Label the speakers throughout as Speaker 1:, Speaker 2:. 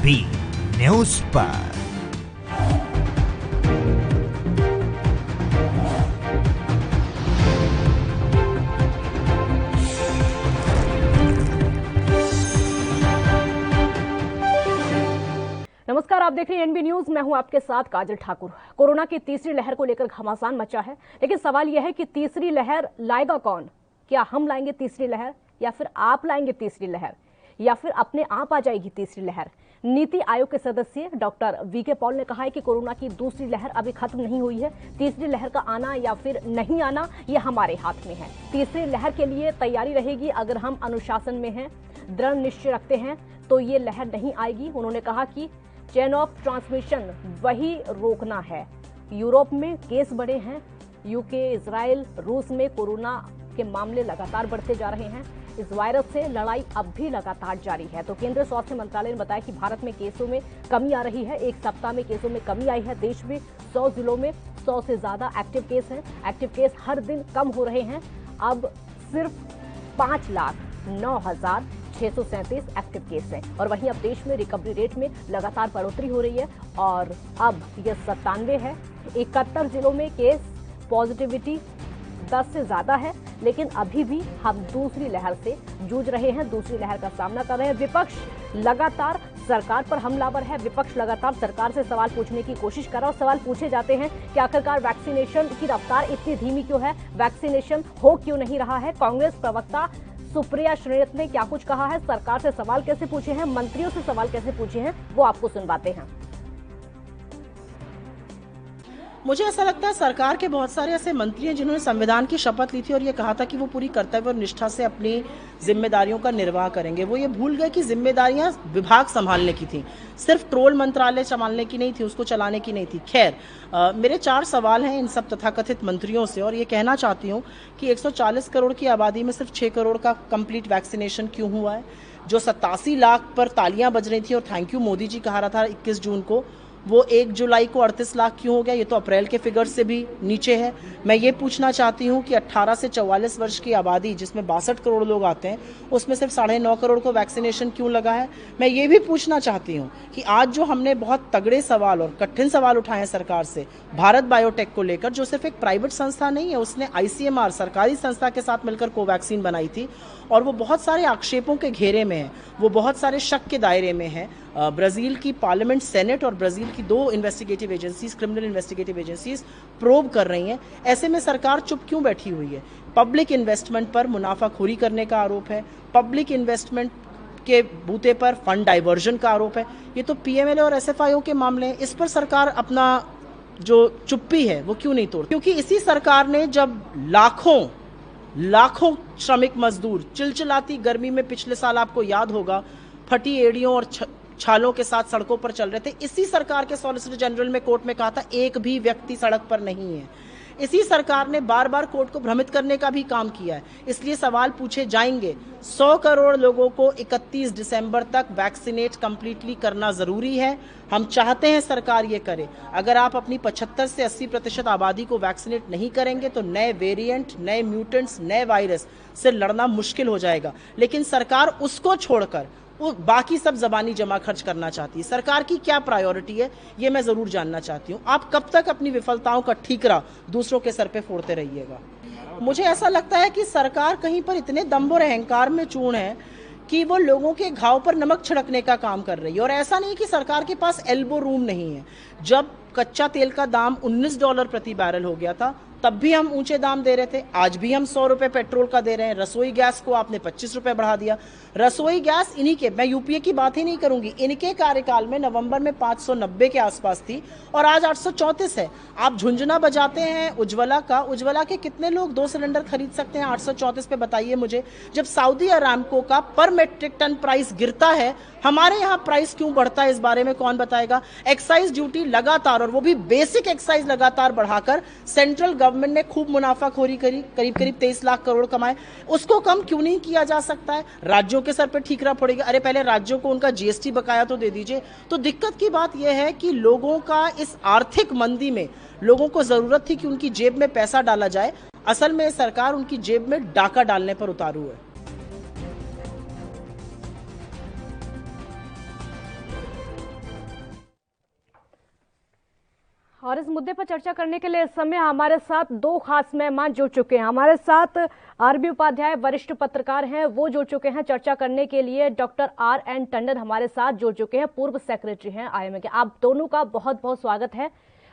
Speaker 1: NB news पर।
Speaker 2: नमस्कार, आप देख रहे हैं एनबी न्यूज। मैं हूं आपके साथ काजल ठाकुर। कोरोना की तीसरी लहर को लेकर घमासान मचा है, लेकिन सवाल यह है कि तीसरी लहर लाएगा कौन? क्या हम लाएंगे तीसरी लहर, या फिर आप लाएंगे तीसरी लहर, या फिर अपने आप आ जाएगी तीसरी लहर? नीति आयोग के सदस्य डॉक्टर वीके पॉल ने कहा है कि कोरोना की दूसरी लहर अभी खत्म नहीं हुई है। तीसरी लहर का आना या फिर नहीं आना ये हमारे हाथ में है। तीसरी लहर के लिए तैयारी रहेगी। अगर हम अनुशासन में हैं, दृढ़ निश्चय रखते हैं, तो ये लहर नहीं आएगी। उन्होंने कहा कि चेन ऑफ ट्रांसमिशन वही रोकना है। यूरोप में केस बढ़े हैं। यूके, इजराइल, रूस में कोरोना के मामले लगातार बढ़ते जा रहे हैं। इस वायरस से लड़ाई अब भी लगातार जारी है। तो केंद्रीय स्वास्थ्य मंत्रालय ने बताया कि भारत में केसों में कमी आ रही है। एक सप्ताह में केसों में कमी आई है। देश में 100 जिलों में 100 से ज्यादा एक्टिव केस हैं। एक्टिव केस हर दिन कम हो रहे हैं। अब सिर्फ 5,09,637 एक्टिव केस हैं। और वहीं अब देश में रिकवरी रेट में लगातार बढ़ोतरी हो रही है और अब यह 97 है। 71 जिलों में केस पॉजिटिविटी 10 से ज्यादा है। लेकिन अभी भी हम दूसरी लहर से जूझ रहे हैं, दूसरी लहर का सामना कर रहे हैं। विपक्ष लगातार सरकार पर हमलावर है। विपक्ष लगातार सरकार से सवाल पूछने की कोशिश कर रहा है और सवाल पूछे जाते हैं कि आखिरकार वैक्सीनेशन की रफ्तार इतनी धीमी क्यों है, वैक्सीनेशन हो क्यों नहीं रहा है। कांग्रेस प्रवक्ता सुप्रिया श्रीनाथ ने क्या कुछ कहा है, सरकार से सवाल कैसे पूछे हैं, मंत्रियों से सवाल कैसे पूछे हैं, वो आपको सुनवाते हैं।
Speaker 3: मुझे ऐसा लगता है सरकार के बहुत सारे ऐसे मंत्री हैं जिन्होंने संविधान की शपथ ली थी और ये कहा था कि वो पूरी कर्तव्य और निष्ठा से अपनी जिम्मेदारियों का निर्वाह करेंगे। वो ये भूल गए कि जिम्मेदारियां विभाग संभालने की थी, सिर्फ ट्रोल मंत्रालय संभालने की नहीं थी, उसको चलाने की नहीं थी। खैर, मेरे 4 सवाल हैं इन सब तथाकथित मंत्रियों से और ये कहना चाहती हूँ कि 140 करोड़ की आबादी में सिर्फ 6 करोड़ का कंप्लीट वैक्सीनेशन क्यों हुआ है? जो 87 लाख पर तालियां बज रही थी और थैंक यू मोदी जी कहा रहा था 21 जून को, वो 1 जुलाई को 38 लाख क्यों हो गया? ये तो अप्रैल के फिगर से भी नीचे है। मैं ये पूछना चाहती हूँ कि 18 से 44 वर्ष की आबादी जिसमें 62 करोड़ लोग आते हैं, उसमें सिर्फ 9.5 करोड़ को वैक्सीनेशन क्यों लगा है? मैं ये भी पूछना चाहती हूँ कि आज जो हमने बहुत तगड़े सवाल और कठिन सवाल उठाए हैं सरकार से भारत बायोटेक को लेकर, जो सिर्फ एक प्राइवेट संस्था नहीं है, उसने ICMR सरकारी संस्था के साथ मिलकर कोवैक्सीन बनाई थी और वो बहुत सारे आक्षेपों के घेरे में है, वो बहुत सारे शक के दायरे में है। ब्राजील की पार्लियामेंट, सेनेट और ब्राजील की 2 investigative agencies, criminal investigative agencies probe कर रही हैं। ऐसे में सरकार चुप क्यों बैठी हुई है? पब्लिक इन्वेस्टमेंट पर मुनाफाखोरी करने का आरोप है, पब्लिक इन्वेस्टमेंट के बूते पर फंड डाइवर्जन का आरोप है। ये तो PMLA और SFIO के मामले हैं। इस पर सरकार अपना जो चुप्पी है वो क्यों नहीं तोड़ती? क्योंकि इसी सरकार ने जब लाखों श्रमिक मजदूर चिलचिलाती गर्मी में, पिछले साल आपको याद होगा, फटी एड़ियों और छालों के साथ सड़कों पर चल रहे थे, इसी सरकार के सॉलिसिटर जनरल में कोर्ट में कहा था एक भी व्यक्ति सड़क पर नहीं है। इसी सरकार ने बार बार कोर्ट को भ्रमित करने का भी काम किया है। इसलिए सवाल पूछे जाएंगे। 100 करोड़ लोगों को 31 दिसंबर तक वैक्सीनेट कंप्लीटली करना जरूरी है। हम चाहते हैं सरकार ये करे। अगर आप अपनी 75 से 80% आबादी को वैक्सीनेट नहीं करेंगे तो नए वेरिएंट, नए म्यूटेंट्स, नए वायरस से लड़ना मुश्किल हो जाएगा। लेकिन सरकार उसको छोड़कर वो बाकी सब जबानी जमा खर्च करना चाहती है। सरकार की क्या प्रायोरिटी है ये मैं जरूर जानना चाहती हूँ। आप कब तक अपनी विफलताओं का ठीकरा दूसरों के सर पे फोड़ते रहिएगा? मुझे ऐसा लगता है कि सरकार कहीं पर इतने दम्भ और अहंकार में चूर्ण है कि वो लोगों के घाव पर नमक छिड़कने का काम कर रही है। और ऐसा नहीं कि सरकार के पास एल्बो रूम नहीं है। जब कच्चा तेल का दाम $19 प्रति बैरल हो गया था तब भी हम ऊंचे दाम दे रहे थे। आज भी हम 100 रुपए पेट्रोल का दे रहे हैं। रसोई गैस को आपने 25 रुपए बढ़ा दिया। रसोई गैस इन्हीं के, मैं यूपीए की बात ही नहीं करूंगी, इनके कार्यकाल में नवंबर में 590 के आसपास थी और आज 834 है। आप झुंझुना बजाते हैं उज्ज्वला का। उज्ज्वला के कितने लोग 2 सिलेंडर खरीद सकते हैं 834 पे? बताइए मुझे। जब सऊदी अरामको का पर मेट्रिक टन प्राइस गिरता है, हमारे यहाँ प्राइस क्यों बढ़ता है? इस बारे में कौन बताएगा? एक्साइज ड्यूटी लगातार, और वो भी बेसिक एक्साइज लगातार बढ़ाकर सेंट्रल गवर्नमेंट ने खूब मुनाफाखोरी करी, करीब 23 लाख करोड़ कमाए। उसको कम क्यों नहीं किया जा सकता है? राज्यों के सर पे ठीकरा पड़ेगा। अरे पहले राज्यों को उनका GST बकाया तो दे दीजिए। तो दिक्कत की बात यह है कि लोगों का इस आर्थिक मंदी में लोगों को जरूरत थी कि उनकी जेब में पैसा डाला जाए। असल में सरकार उनकी जेब में डाका डालने पर उतारू है।
Speaker 2: और इस मुद्दे पर चर्चा करने के लिए इस समय हमारे साथ दो खास मेहमान जुड़ चुके हैं। हमारे साथ आरबी उपाध्याय वरिष्ठ पत्रकार हैं, वो जुड़ चुके हैं चर्चा करने के लिए। डॉक्टर RN टंडन हमारे साथ जुड़ चुके हैं, पूर्व सेक्रेटरी हैं IMA के। आप दोनों का बहुत बहुत स्वागत है।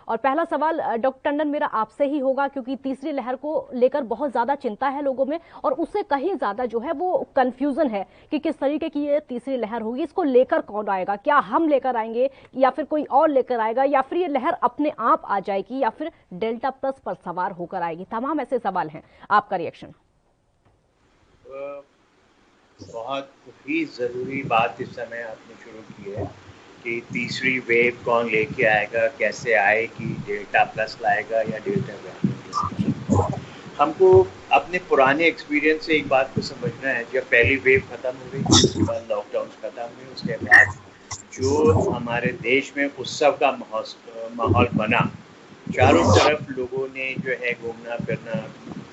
Speaker 2: और पहला सवाल डॉक्टर टंडन मेरा आपसे ही होगा, क्योंकि तीसरी लहर को लेकर बहुत ज्यादा चिंता है लोगों में, और उससे कहीं ज्यादा जो है वो कंफ्यूजन है कि किस तरीके की ये तीसरी लहर होगी, इसको लेकर कौन आएगा, क्या हम लेकर आएंगे या फिर कोई और लेकर आएगा, या फिर ये लहर अपने आप आ जाएगी, या फिर डेल्टा प्लस पर सवार होकर आएगी। तमाम ऐसे सवाल हैं, आपका रिएक्शन।
Speaker 4: बहुत ही ज़रूरी बात इस समय आपने शुरू की है कि तीसरी वेव कौन लेके आएगा, कैसे आएगी, डेल्टा प्लस लाएगा या डेल्टा वेरिएंट। हमको अपने पुराने एक्सपीरियंस से एक बात को समझना है। जब पहली वेव खत्म हो गई, उसके बाद लॉकडाउन खत्म हुए, उसके बाद जो हमारे देश में उत्सव का माहौल बना, चारों तरफ लोगों ने जो है घूमना फिरना,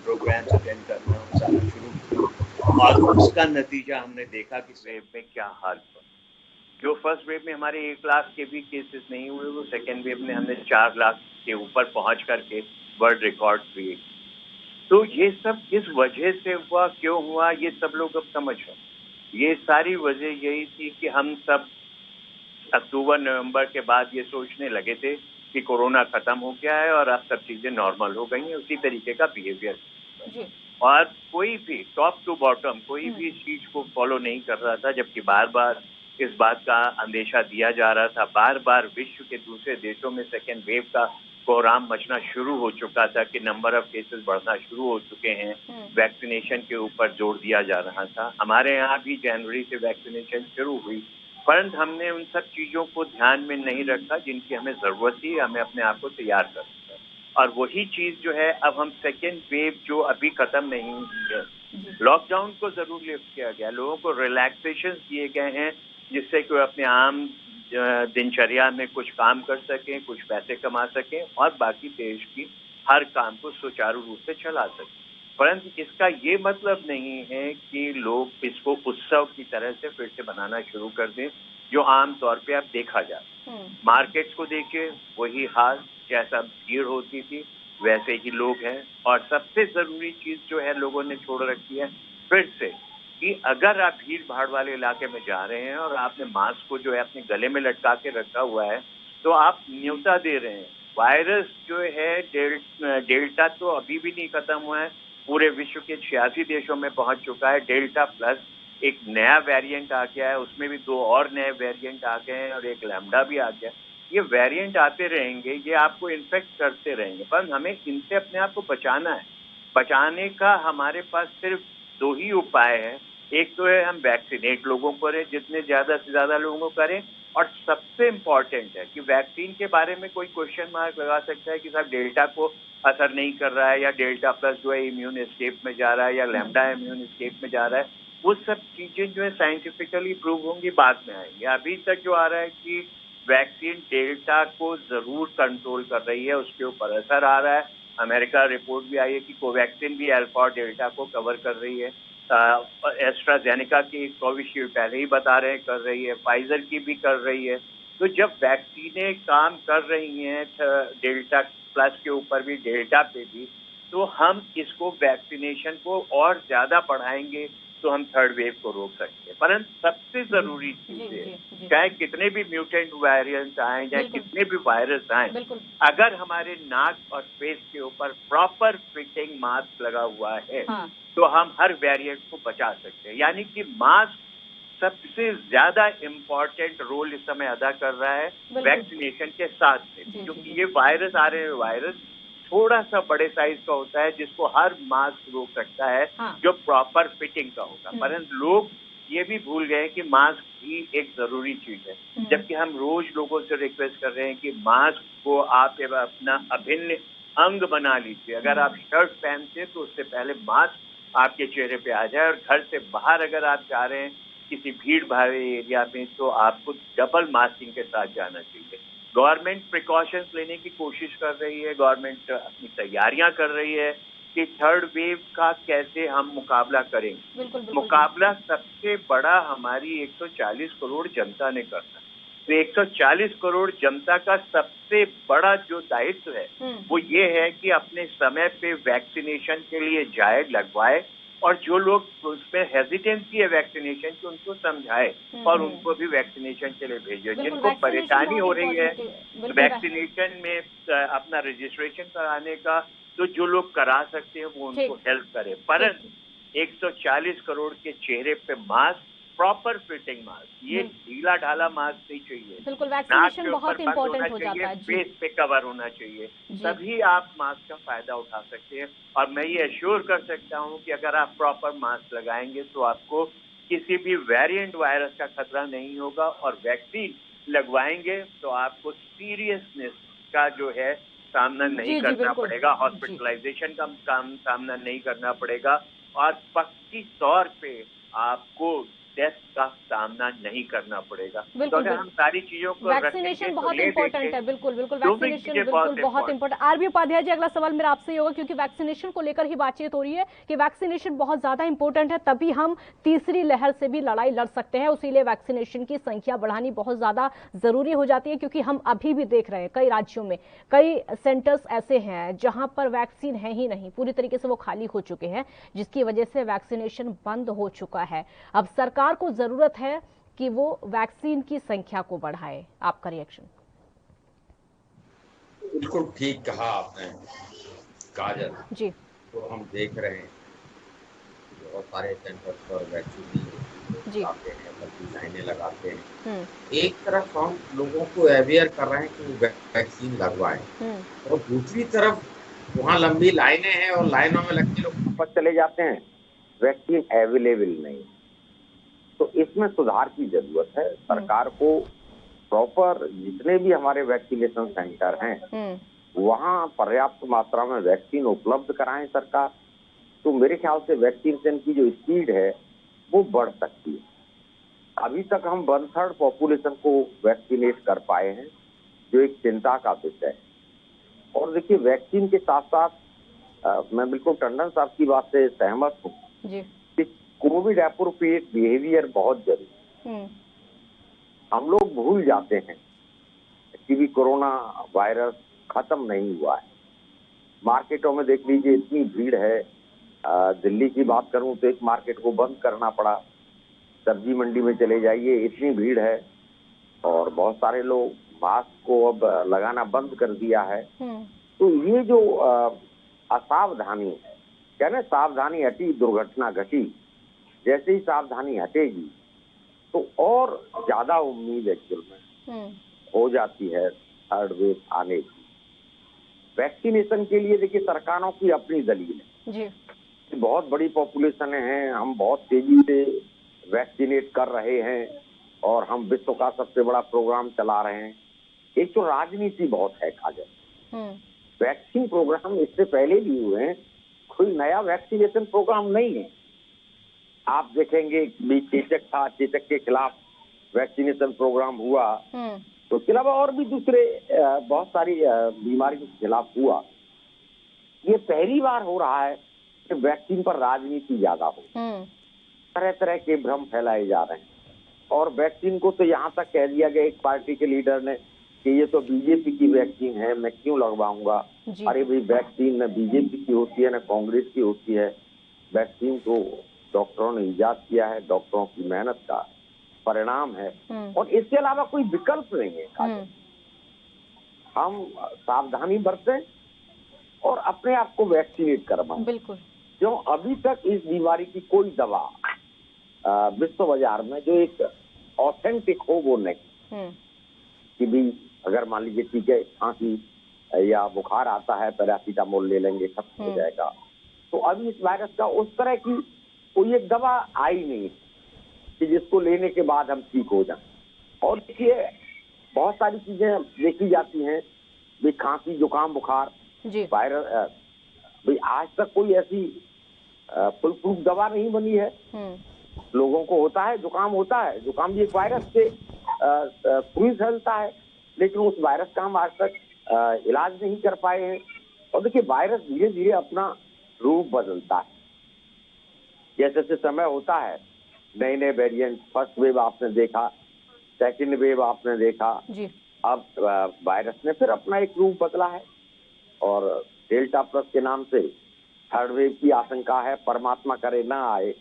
Speaker 4: प्रोग्राम अटेंड करना सारा शुरू किया, और उसका नतीजा हमने देखा कि वेव में क्या हाल हुआ। जो फर्स्ट वेव में हमारे 1 लाख के भी केसेस नहीं हुए, वो सेकेंड वेव में हमने 4 लाख के ऊपर पहुंच करके वर्ल्ड रिकॉर्ड क्रिएट। तो ये सब किस वजह से हुआ, क्यों हुआ, ये सब लोग अब समझ रहे। ये सारी वजह यही थी कि हम सब अक्टूबर नवंबर के बाद ये सोचने लगे थे कि कोरोना खत्म हो गया है और अब सब चीजें नॉर्मल हो गई हैं। उसी तरीके का बिहेवियर, और कोई भी टॉप टू बॉटम कोई भी इस चीज को फॉलो नहीं कर रहा था, जबकि बार बार इस बात का अंदेशा दिया जा रहा था। बार बार विश्व के दूसरे देशों में सेकेंड वेव का कोहराम मचना शुरू हो चुका था कि नंबर ऑफ केसेस बढ़ना शुरू हो चुके हैं। वैक्सीनेशन के ऊपर जोर दिया जा रहा था। हमारे यहाँ भी जनवरी से वैक्सीनेशन शुरू हुई, परंतु हमने उन सब चीजों को ध्यान में नहीं रखा जिनकी हमें जरूरत थी। हमें अपने आप को तैयार करना था, और वही चीज जो है अब हम सेकेंड वेव जो अभी खत्म नहीं हुई है, लॉकडाउन को जरूर लिफ्ट किया गया, लोगों को रिलैक्सेशन दिए गए हैं जिससे कि वो अपने आम दिनचर्या में कुछ काम कर सकें, कुछ पैसे कमा सकें और बाकी देश की हर काम को सुचारू रूप से चला सकें। परंतु इसका ये मतलब नहीं है कि लोग इसको उत्सव की तरह से फिर से बनाना शुरू कर दें, जो आम तौर पे अब देखा जाता है। मार्केट्स को देखिए, वही हाल, जैसा भीड़ होती थी वैसे ही लोग हैं। और सबसे जरूरी चीज जो है लोगों ने छोड़ रखी है फिर से, कि अगर आप भीड़ भाड़ वाले इलाके में जा रहे हैं और आपने मास्क को जो है अपने गले में लटका के रखा हुआ है, तो आप न्योता दे रहे हैं। वायरस जो है डेल्टा तो अभी भी नहीं खत्म हुआ है, पूरे विश्व के 86 देशों में पहुंच चुका है। डेल्टा प्लस एक नया वेरिएंट आ गया है, उसमें भी 2 और नए वेरिएंट आ गए हैं और एक लैम्डा भी आ गया। ये वेरिएंट आते रहेंगे, ये आपको इन्फेक्ट करते रहेंगे, पर हमें इनसे अपने आप को बचाना है। बचाने का हमारे पास सिर्फ 2 ही उपाय है। एक तो है हम वैक्सीनेट लोगों को करें, जितने ज्यादा से ज्यादा लोगों को करें, और सबसे इम्पोर्टेंट है कि वैक्सीन के बारे में कोई क्वेश्चन मार्क लगा सकता है कि साहब डेल्टा को असर नहीं कर रहा है, या डेल्टा प्लस जो है इम्यून एस्केप में जा रहा है, या लैम्डा इम्यून एस्केप में जा रहा है। वो सब चीजें जो है साइंटिफिकली प्रूव होंगी, बाद में आएंगी। अभी तक जो आ रहा है कि वैक्सीन डेल्टा को जरूर कंट्रोल कर रही है, उसके ऊपर असर आ रहा है। अमेरिका रिपोर्ट भी आई है कि कोवैक्सीन भी अल्फा और डेल्टा को कवर कर रही है। एस्ट्राजेनेका की कोविशील्ड पहले ही बता रहे हैं कर रही है, फाइजर की भी कर रही है। तो जब वैक्सीनें काम कर रही हैं डेल्टा प्लस के ऊपर भी, डेल्टा पे भी, तो हम इसको वैक्सीनेशन को और ज्यादा बढ़ाएंगे तो हम थर्ड वेव को रोक सकते हैं। परंतु सबसे जरूरी चीज है, चाहे कितने भी म्यूटेंट वेरिएंट्स आए, चाहे कितने भी वायरस आए, अगर हमारे नाक और फेस के ऊपर प्रॉपर फिटिंग मास्क लगा हुआ है, तो हम हर वेरिएंट को बचा सकते हैं। यानी कि मास्क सबसे ज्यादा इम्पोर्टेंट रोल इस समय अदा कर रहा है वैक्सीनेशन के साथ में, क्योंकि ये वायरस आ रहे हैं, वायरस थोड़ा सा बड़े साइज का होता है जिसको हर मास्क रोक सकता है, जो प्रॉपर फिटिंग का होगा। परंतु लोग ये भी भूल गए कि मास्क भी एक जरूरी चीज है, जबकि हम रोज लोगों से रिक्वेस्ट कर रहे हैं कि मास्क को आप अपना अभिन्न अंग बना लीजिए। अगर आप शर्ट पहनते तो उससे पहले मास्क आपके चेहरे पे आ जाए, और घर से बाहर अगर आप जा रहे हैं किसी भीड़ भाड़ एरिया में, तो आपको डबल मास्किंग के साथ जाना चाहिए। गवर्नमेंट प्रिकॉशंस लेने की कोशिश कर रही है, गवर्नमेंट अपनी तैयारियां कर रही है कि थर्ड वेव का कैसे हम मुकाबला करेंगे। मुकाबला सबसे बड़ा हमारी 140 करोड़ जनता ने करना है। तो 140 करोड़ जनता का सबसे बड़ा जो दायित्व है वो ये है कि अपने समय पे वैक्सीनेशन के लिए जाए, लगवाए, और जो लोग उसमें हेजिटेंसी है वैक्सीनेशन की उनको समझाए और उनको भी वैक्सीनेशन के लिए भेजे। जिनको परेशानी हो रही है वैक्सीनेशन में अपना रजिस्ट्रेशन कराने का, तो जो लोग करा सकते हैं वो उनको हेल्प करे। परंतु 140 करोड़ के चेहरे पे मास्क, प्रॉपर फिटिंग मास्क, ये ढीला ढाला मास्क नहीं चाहिए,
Speaker 2: बिल्कुल वैक्सीनेशन बहुत इंपॉर्टेंट हो जाता है,
Speaker 4: फेस पे कवर होना चाहिए, तभी आप मास्क का फायदा उठा सकते हैं। और मैं ये एश्योर कर सकता हूं कि अगर आप प्रॉपर मास्क लगाएंगे तो आपको किसी भी वेरिएंट वायरस का खतरा नहीं होगा, और वैक्सीन लगवाएंगे तो आपको सीरियसनेस का जो है सामना नहीं करना पड़ेगा, हॉस्पिटलाइजेशन का सामना नहीं करना पड़ेगा, और पक्की तौर पे आपको डेथ का सामना नहीं करना पड़ेगा। तो अगर हम सारी चीजों को
Speaker 2: वैक्सीनेशन बहुत इंपॉर्टेंट है, बिल्कुल वैक्सीनेशन बिल्कुल बहुत इंपॉर्टेंट। आरबी उपाध्याय जी, अगला सवाल मेरा आपसे ही होगा, क्योंकि वैक्सीनेशन को लेकर ही बातचीत हो रही है कि वैक्सीनेशन बहुत ज्यादा इंपॉर्टेंट है, तभी हम तीसरी लहर से भी लड़ाई लड़ सकते हैं। उसीलिए वैक्सीनेशन की संख्या बढ़ानी बहुत ज्यादा जरूरी हो जाती है, क्योंकि हम अभी भी देख रहे हैं कई राज्यों में कई सेंटर्स ऐसे हैं जहां पर वैक्सीन है ही नहीं, पूरी तरीके से वो खाली हो चुके हैं, जिसकी वजह से वैक्सीनेशन बंद हो चुका है। अब सरकार को जरूरत है कि वो वैक्सीन की संख्या को बढ़ाए। आपका रिएक्शन?
Speaker 5: बिल्कुल ठीक कहा आपने काजल
Speaker 2: जी।
Speaker 5: तो हम देख रहे हैं बहुत सारे सेंटर्स पर वैक्सीन लगाते हैं, बल्कि लाइनें लगाते हैं। एक तरफ हम लोगों को अवेयर कर रहे हैं कि वैक्सीन लगवाएं, और दूसरी तरफ वहाँ लंबी लाइनें हैं और लाइनों में लग के लोग वापस चले जाते हैं, वैक्सीन अवेलेबल नहीं। तो इसमें सुधार की जरूरत है। सरकार को प्रॉपर जितने भी हमारे वैक्सीनेशन सेंटर हैं वहां पर्याप्त मात्रा में वैक्सीन उपलब्ध कराएं सरकार, तो मेरे ख्याल से वैक्सीनेशन की जो स्पीड है वो बढ़ सकती है। अभी तक हम 1/3 पॉपुलेशन को वैक्सीनेट कर पाए हैं, जो एक चिंता का विषय है। और देखिए, वैक्सीन के साथ साथ मैं बिल्कुल टंडन साहब की बात से सहमत हूँ कि कोविड एप्रोप्रिएट बिहेवियर बहुत जरूरी है। हम लोग भूल जाते हैं कि भी कोरोना वायरस खत्म नहीं हुआ है। मार्केटों में देख लीजिए, इतनी भीड़ है। दिल्ली की बात करूं तो एक मार्केट को बंद करना पड़ा, सब्जी मंडी में चले जाइए, इतनी भीड़ है, और बहुत सारे लोग मास्क को अब लगाना बंद कर दिया है। तो ये जो असावधानी है, क्या ना, सावधानी हटी दुर्घटना घटी, जैसे ही सावधानी हटेगी तो और ज्यादा उम्मीद एक्चुअल में हो जाती है थर्ड वेव आने की। वैक्सीनेशन के लिए देखिए सरकारों की अपनी दलील है जी। बहुत बड़ी पॉपुलेशन है, हम बहुत तेजी से वैक्सीनेट कर रहे हैं और हम विश्व का सबसे बड़ा प्रोग्राम चला रहे हैं। एक तो राजनीति बहुत है काजल। वैक्सीन प्रोग्राम इससे पहले भी हुए हैं, कोई नया वैक्सीनेशन प्रोग्राम नहीं है। आप देखेंगे चेचक था, चेचक के खिलाफ वैक्सीनेशन प्रोग्राम हुआ, तो उसके अलावा और भी दूसरे बहुत सारी बीमारियों के खिलाफ हुआ। ये पहली बार हो रहा है कि वैक्सीन पर राजनीति ज्यादा हो, तरह तरह के भ्रम फैलाए जा रहे हैं। और वैक्सीन को तो यहाँ तक कह दिया गया एक पार्टी के लीडर ने कि ये तो बीजेपी की वैक्सीन है, मैं क्यों लगवाऊंगा। अरे भाई, वैक्सीन न बीजेपी की होती है न कांग्रेस की होती है। वैक्सीन को डॉक्टरों ने इजाद किया है, डॉक्टरों की मेहनत का परिणाम है, और इसके अलावा कोई विकल्प नहीं है। हम सावधानी बरतें और अपने आप को वैक्सीनेट करवाएं। बिल्कुल, क्यों अभी तक इस बीमारी की कोई दवा विश्व बाजार में जो एक ऑथेंटिक हो वो नहीं। कि भी अगर मान लीजिए ठीक है, खांसी या बुखार आता है, पैरासीटामोल ले लेंगे, खत्म हो जाएगा। तो अभी इस वायरस का उस तरह की कोई एक दवा आई नहीं कि जिसको लेने के बाद हम ठीक हो जाएं। और देखिए, बहुत सारी चीजें देखी जाती हैं, भी खांसी जुकाम बुखार वायरस, भाई आज तक कोई ऐसी फुल प्रूफ दवा नहीं बनी है। लोगों को होता है, जुकाम होता है, जुकाम भी एक वायरस से थ्रू फैलता है, लेकिन उस वायरस का हम आज तक इलाज नहीं कर पाए हैं। और देखिए, वायरस धीरे धीरे अपना रूप बदलता है, जैसे जैसे समय होता है, नए नए वेरिएंट। फर्स्ट वेव आपने देखा
Speaker 6: सेकेंड वेव आपने देखा
Speaker 2: जी।
Speaker 6: अब वायरस ने फिर अपना एक रूप बदला है और डेल्टा प्लस के नाम से थर्ड वेव की आशंका है। परमात्मा करे ना आए।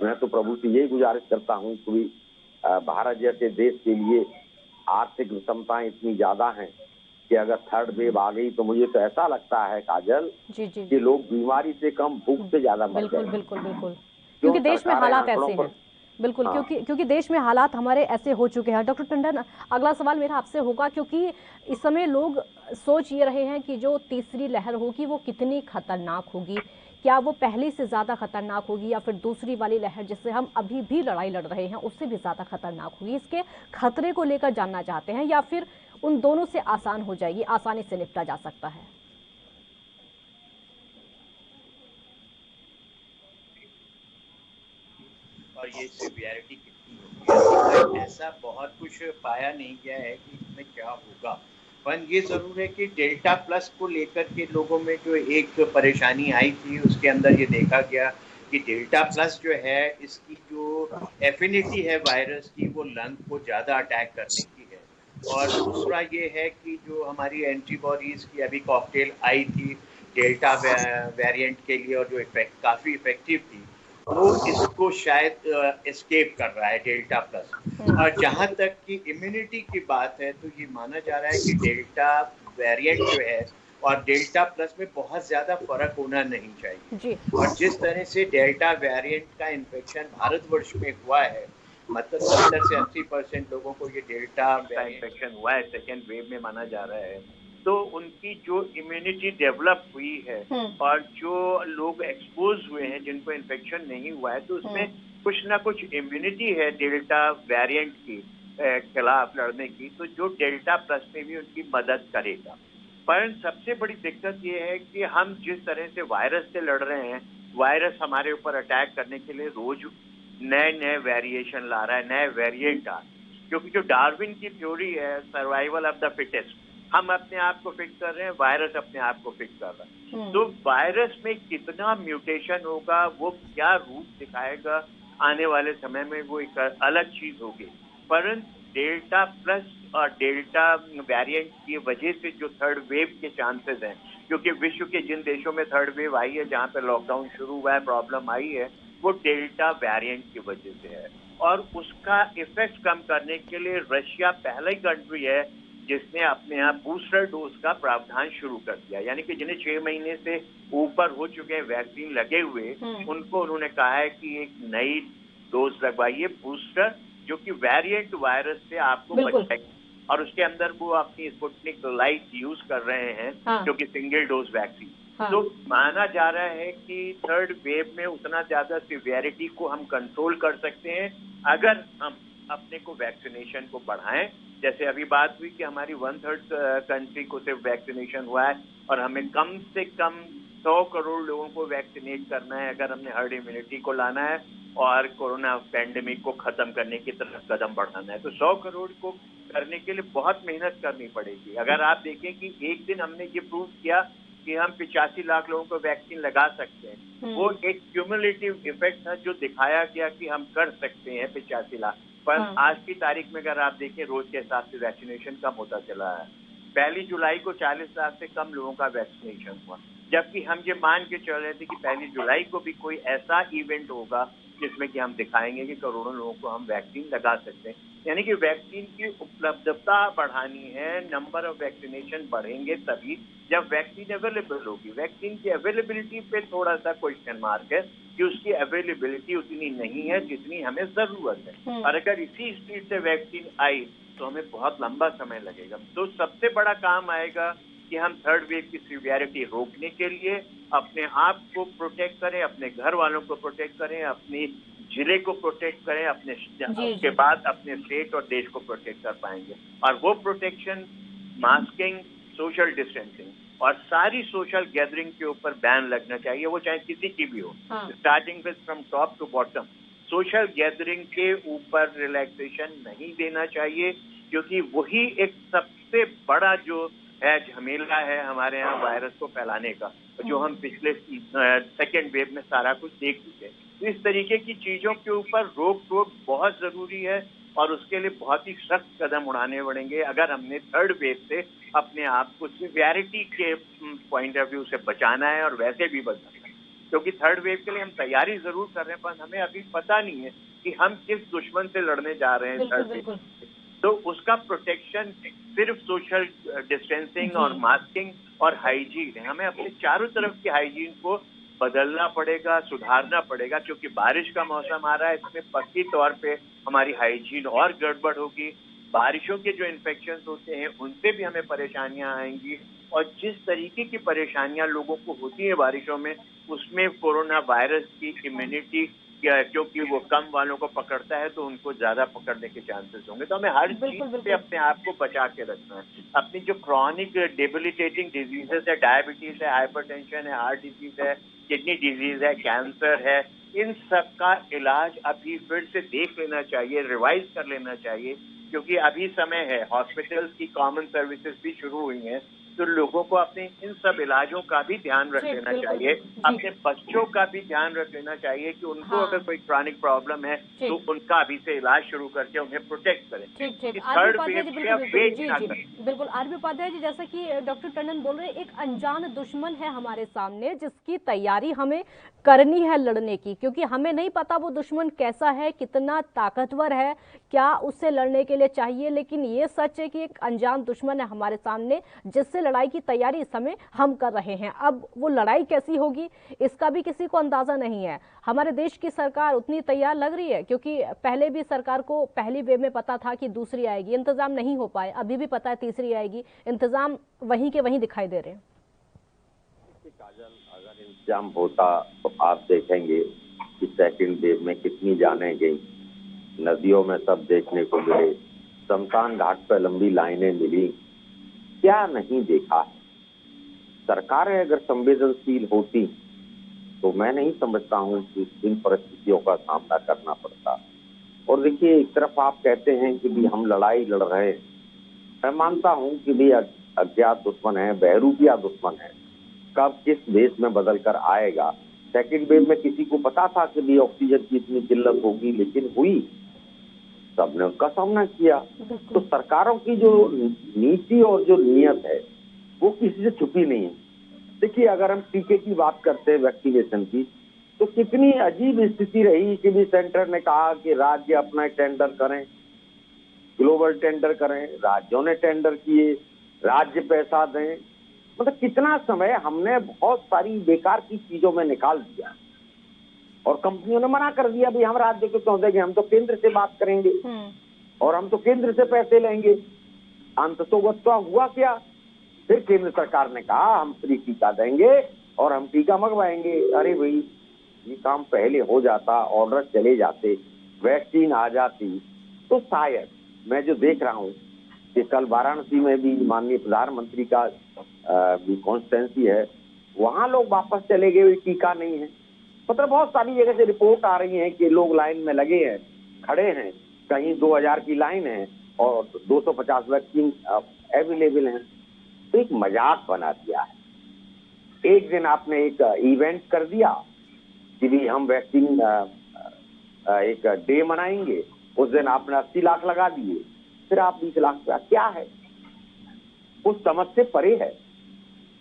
Speaker 6: मैं तो प्रभु से यही गुजारिश करता हूँ कि भारत जैसे देश के लिए आर्थिक विषमताएं इतनी ज्यादा हैं कि अगर थर्ड वेव आ गई तो मुझे तो ऐसा लगता है काजल कि लोग बीमारी से कम भूख से ज्यादा मर
Speaker 2: बिल्कुल
Speaker 6: जाएंगे।
Speaker 2: बिल्कुल बिल्कुल, क्योंकि देश में हालात ऐसे हैं। बिल्कुल,
Speaker 6: हाँ।
Speaker 2: क्योंकि देश में हालात हमारे ऐसे हो चुके हैं। डॉक्टर टंडन, अगला सवाल मेरा आपसे होगा, क्योंकि इस समय लोग सोच ये रहे हैं कि जो तीसरी लहर होगी वो कितनी खतरनाक होगी। क्या वो पहली से ज़्यादा खतरनाक होगी या फिर दूसरी वाली लहर जिससे हम अभी भी लड़ाई लड़ रहे हैं उससे भी ज़्यादा खतरनाक होगी? इसके खतरे को लेकर जानना चाहते हैं, या फिर उन दोनों से आसान हो जाएगी, आसानी से निपटा जा सकता है?
Speaker 4: और ये सिवियरिटी कितनी होगी, ऐसा बहुत कुछ पाया नहीं गया है कि इसमें क्या होगा। पर ये जरूर है कि डेल्टा प्लस को लेकर के लोगों में जो एक परेशानी आई थी उसके अंदर ये देखा गया कि डेल्टा प्लस जो है इसकी जो एफिनिटी है वायरस की वो लंग को ज़्यादा अटैक करने की है। और दूसरा ये है कि जो हमारी एंटीबॉडीज़ की अभी कॉकटेल आई थी डेल्टा वेरिएंट के लिए और जो काफ़ी इफेक्टिव थी वो इसको शायद एस्केप कर रहा है डेल्टा प्लस। और जहां तक कि इम्यूनिटी की बात है तो ये माना जा रहा है कि डेल्टा वेरिएंट जो है और डेल्टा प्लस में बहुत ज्यादा फर्क होना नहीं चाहिए। और जिस तरह से डेल्टा वेरिएंट का इन्फेक्शन भारतवर्ष में हुआ है, मतलब 70 से 80% लोगों को ये डेल्टा का इन्फेक्शन हुआ है सेकेंड वेव में माना जा रहा है। तो उनकी जो इम्यूनिटी डेवलप हुई है और जो लोग एक्सपोज हुए हैं जिनको इन्फेक्शन नहीं हुआ है तो उसमें कुछ ना कुछ इम्यूनिटी है डेल्टा वेरिएंट की खिलाफ लड़ने की, तो जो डेल्टा प्लस में भी उनकी मदद करेगा। पर सबसे बड़ी दिक्कत ये है कि हम जिस तरह से वायरस से लड़ रहे हैं, वायरस हमारे ऊपर अटैक करने के लिए रोज नए नए वेरिएशन ला रहा है, नए वेरिएंट आ रहे हैं। क्योंकि जो डार्विन की थ्योरी है सर्वाइवल ऑफ द फिटेस्ट, हम अपने आप को फिट कर रहे हैं, वायरस अपने आप को फिट कर रहा है। तो वायरस में कितना म्यूटेशन होगा, वो क्या रूप दिखाएगा आने वाले समय में, वो एक अलग चीज होगी। परंतु डेल्टा प्लस और डेल्टा वेरिएंट की वजह से जो थर्ड वेव के चांसेस हैं, क्योंकि विश्व के जिन देशों में थर्ड वेव आई है, जहां पे लॉकडाउन शुरू हुआ है, प्रॉब्लम आई है, वो डेल्टा वेरिएंट की वजह से है। और उसका इफेक्ट कम करने के लिए रशिया पहला ही कंट्री है जिसने अपने यहाँ बूस्टर डोज का प्रावधान शुरू कर दिया। यानी कि जिन्हें 6 महीने से ऊपर हो चुके हैं वैक्सीन लगे हुए, उनको उन्होंने कहा है कि एक नई डोज लगवाइए बूस्टर, जो कि वेरिएंट वायरस से आपको बचाएगी। और उसके अंदर वो अपनी स्पुतनिक लाइट यूज कर रहे हैं, जो कि सिंगल डोज वैक्सीन। तो माना जा रहा है कि थर्ड वेव में उतना ज्यादा सिवियरिटी को हम कंट्रोल कर सकते हैं अगर हम अपने को वैक्सीनेशन को बढ़ाएं। जैसे अभी बात हुई कि हमारी 1/3 कंट्री को सिर्फ वैक्सीनेशन हुआ है और हमें कम से कम 100 करोड़ लोगों को वैक्सीनेट करना है अगर हमने हर्ड इम्यूनिटी को लाना है और कोरोना पैंडेमिक को खत्म करने की तरफ कदम बढ़ाना है। तो 100 करोड़ को करने के लिए बहुत मेहनत करनी पड़ेगी। अगर आप देखें कि एक दिन हमने ये प्रूव किया कि हम 85 लाख लोगों को वैक्सीन लगा सकते हैं, वो एक क्यूमुलेटिव इफेक्ट था जो दिखाया गया कि हम कर सकते हैं 85 लाख। पर आज की तारीख में अगर आप देखें रोज के हिसाब से वैक्सीनेशन कम होता चला है। 1 जुलाई को 40 लाख से कम लोगों का वैक्सीनेशन हुआ, जबकि हम ये मान के चल रहे थे कि 1 जुलाई को भी कोई ऐसा इवेंट होगा जिसमें कि हम दिखाएंगे कि करोड़ों लोगों को हम वैक्सीन लगा सकते हैं। यानी कि वैक्सीन की उपलब्धता बढ़ानी है, नंबर ऑफ वैक्सीनेशन बढ़ेंगे तभी जब वैक्सीन अवेलेबल होगी। वैक्सीन की अवेलेबिलिटी पे थोड़ा सा क्वेश्चन मार्क है कि उसकी अवेलेबिलिटी उतनी नहीं है जितनी हमें जरूरत है। और अगर इसी स्पीड से वैक्सीन आई तो हमें बहुत लंबा समय लगेगा। तो सबसे बड़ा काम आएगा कि हम थर्ड वेव की सिवियरिटी रोकने के लिए अपने आप को प्रोटेक्ट करें, अपने घर वालों को प्रोटेक्ट करें, अपने जिले को प्रोटेक्ट करें, अपने उसके बाद अपने स्टेट और देश को प्रोटेक्ट कर पाएंगे। और वो प्रोटेक्शन मास्किंग, सोशल डिस्टेंसिंग और सारी सोशल गैदरिंग के ऊपर बैन लगना चाहिए, वो चाहे किसी की भी हो, starting with from top to bottom. Social gathering के ऊपर रिलैक्सेशन नहीं देना चाहिए, क्योंकि वही एक सबसे बड़ा जो है झमेला है हमारे यहाँ वायरस को फैलाने का, जो हम पिछले सेकेंड वेव में सारा कुछ देख चुके हैं। इस तरीके की चीजों के ऊपर रोक टोक बहुत जरूरी है और उसके लिए बहुत ही सख्त कदम उठाने पड़ेंगे अगर हमने थर्ड वेव से अपने आप को सिवियरिटी के पॉइंट ऑफ व्यू से बचाना है और वैसे भी बचाना है, क्योंकि थर्ड वेव के लिए हम तैयारी जरूर कर रहे हैं पर हमें अभी पता नहीं है कि हम किस दुश्मन से लड़ने जा रहे हैं थर्ड वेव। तो उसका प्रोटेक्शन सिर्फ सोशल डिस्टेंसिंग और मास्किंग और हाइजीन है। हमें अपने चारों तरफ की हाइजीन को बदलना पड़ेगा, सुधारना पड़ेगा, क्योंकि बारिश का मौसम आ रहा है। इसमें पक्की तौर पे हमारी हाइजीन और गड़बड़ होगी। बारिशों के जो इन्फेक्शन होते हैं उनसे भी हमें परेशानियां आएंगी और जिस तरीके की परेशानियां लोगों को होती है बारिशों में, उसमें कोरोना वायरस की इम्यूनिटी क्योंकि वो कम वालों को पकड़ता है तो उनको ज्यादा पकड़ने के चांसेस होंगे। तो हमें हर चीज से अपने आप को बचा के रखना है। अपनी जो क्रॉनिक डेबिलिटेटिंग डिजीजेस है, डायबिटीज है, हाइपरटेंशन है, हार्ट डिजीज है, किडनी डिजीज है, कैंसर है, इन सब का इलाज अभी फिर से देख लेना चाहिए, रिवाइज कर लेना चाहिए, क्योंकि अभी समय है। हॉस्पिटल्स की कॉमन सर्विसेज भी शुरू हुई हैं, तो लोगों को अपने इन सब इलाजों का भी ध्यान रख लेना चाहिए। अपने बच्चों का भी ध्यान रख लेना चाहिए कि उनको अगर कोई क्रॉनिक प्रॉब्लम है तो उनका अभी से इलाज शुरू करके उन्हें प्रोटेक्ट करें।
Speaker 2: बिल्कुल आरबी उपाध्याय जी, जैसा कि डॉक्टर टंडन बोल रहे हैं, एक अनजान दुश्मन है हमारे सामने जिसकी तैयारी हमें करनी है लड़ने की, क्योंकि हमें नहीं पता वो दुश्मन कैसा है, कितना ताकतवर है, क्या उससे लड़ने के लिए चाहिए। लेकिन ये सच है कि एक अनजान दुश्मन है हमारे सामने जिससे लड़ाई की तैयारी इस समय हम कर रहे हैं। अब वो लड़ाई कैसी होगी इसका भी किसी को अंदाजा नहीं है। हमारे देश की सरकार उतनी तैयार लग रही है, क्योंकि पहले भी सरकार को पहली वेव में पता था कि दूसरी आएगी, इंतजाम नहीं हो पाए, अभी भी पता है तीसरी आएगी, इंतजाम वहीं के वहीं दिखाई दे रहे हैं।
Speaker 6: काजल, अगर इंतजाम होता तो आप देखेंगे कि सेकंड वेव में कितनी जानें गई, नदियों में सब देखने को मिले, शमशान घाट पर लंबी लाइनें मिली, क्या नहीं देखा। सरकारें अगर संवेदनशील होती तो मैं नहीं समझता हूं कि इन परिस्थितियों का सामना करना पड़ता। और देखिए, एक तरफ आप कहते हैं कि भी हम लड़ाई लड़ रहे हैं, मैं मानता हूं कि भी अज्ञात दुश्मन है, बहरूपिया दुश्मन है, कब किस देश में बदल कर आएगा। सेकेंड वेव में किसी को पता था कि भी ऑक्सीजन की इतनी किल्लत होगी, लेकिन हुई, सबने उसका सामना किया। तो सरकारों की जो नीति और जो नीयत है वो किसी से छुपी नहीं है। देखिए, अगर हम टीके की बात करते हैं, वैक्सीनेशन की, तो कितनी अजीब स्थिति रही कि भी सेंटर ने कहा कि राज्य अपना टेंडर करें, ग्लोबल टेंडर करें, राज्यों ने टेंडर किए, राज्य पैसा दें। मतलब कितना समय हमने बहुत सारी बेकार की चीजों में निकाल दिया और कंपनियों ने मना कर दिया, भाई हम राज्य को क्यों देंगे, हम तो केंद्र से बात करेंगे और हम तो केंद्र से पैसे लेंगे। अंततोगत्वा हुआ क्या, फिर केंद्र सरकार ने कहा हम फ्री टीका देंगे और हम टीका मंगवाएंगे। अरे भाई, ये काम पहले हो जाता, ऑर्डर चले जाते, वैक्सीन आ जाती, तो शायद मैं जो देख रहा हूँ कि कल वाराणसी में भी माननीय प्रधानमंत्री का भी कॉन्स्टिट्यूंसी है, वहां लोग वापस चले गए, टीका नहीं है। मतलब बहुत सारी जगह से रिपोर्ट आ रही है कि लोग लाइन में लगे हैं, खड़े हैं, कहीं 2000 की लाइन है और 250 वैक्सीन अवेलेबल हैं। तो एक मजाक बना दिया है। एक दिन आपने एक इवेंट कर दिया कि भी हम वैक्सीन एक डे मनाएंगे, उस दिन आपने 80 लाख लगा दिए, फिर आप 20 लाख क्या है, उस समझ से परे है।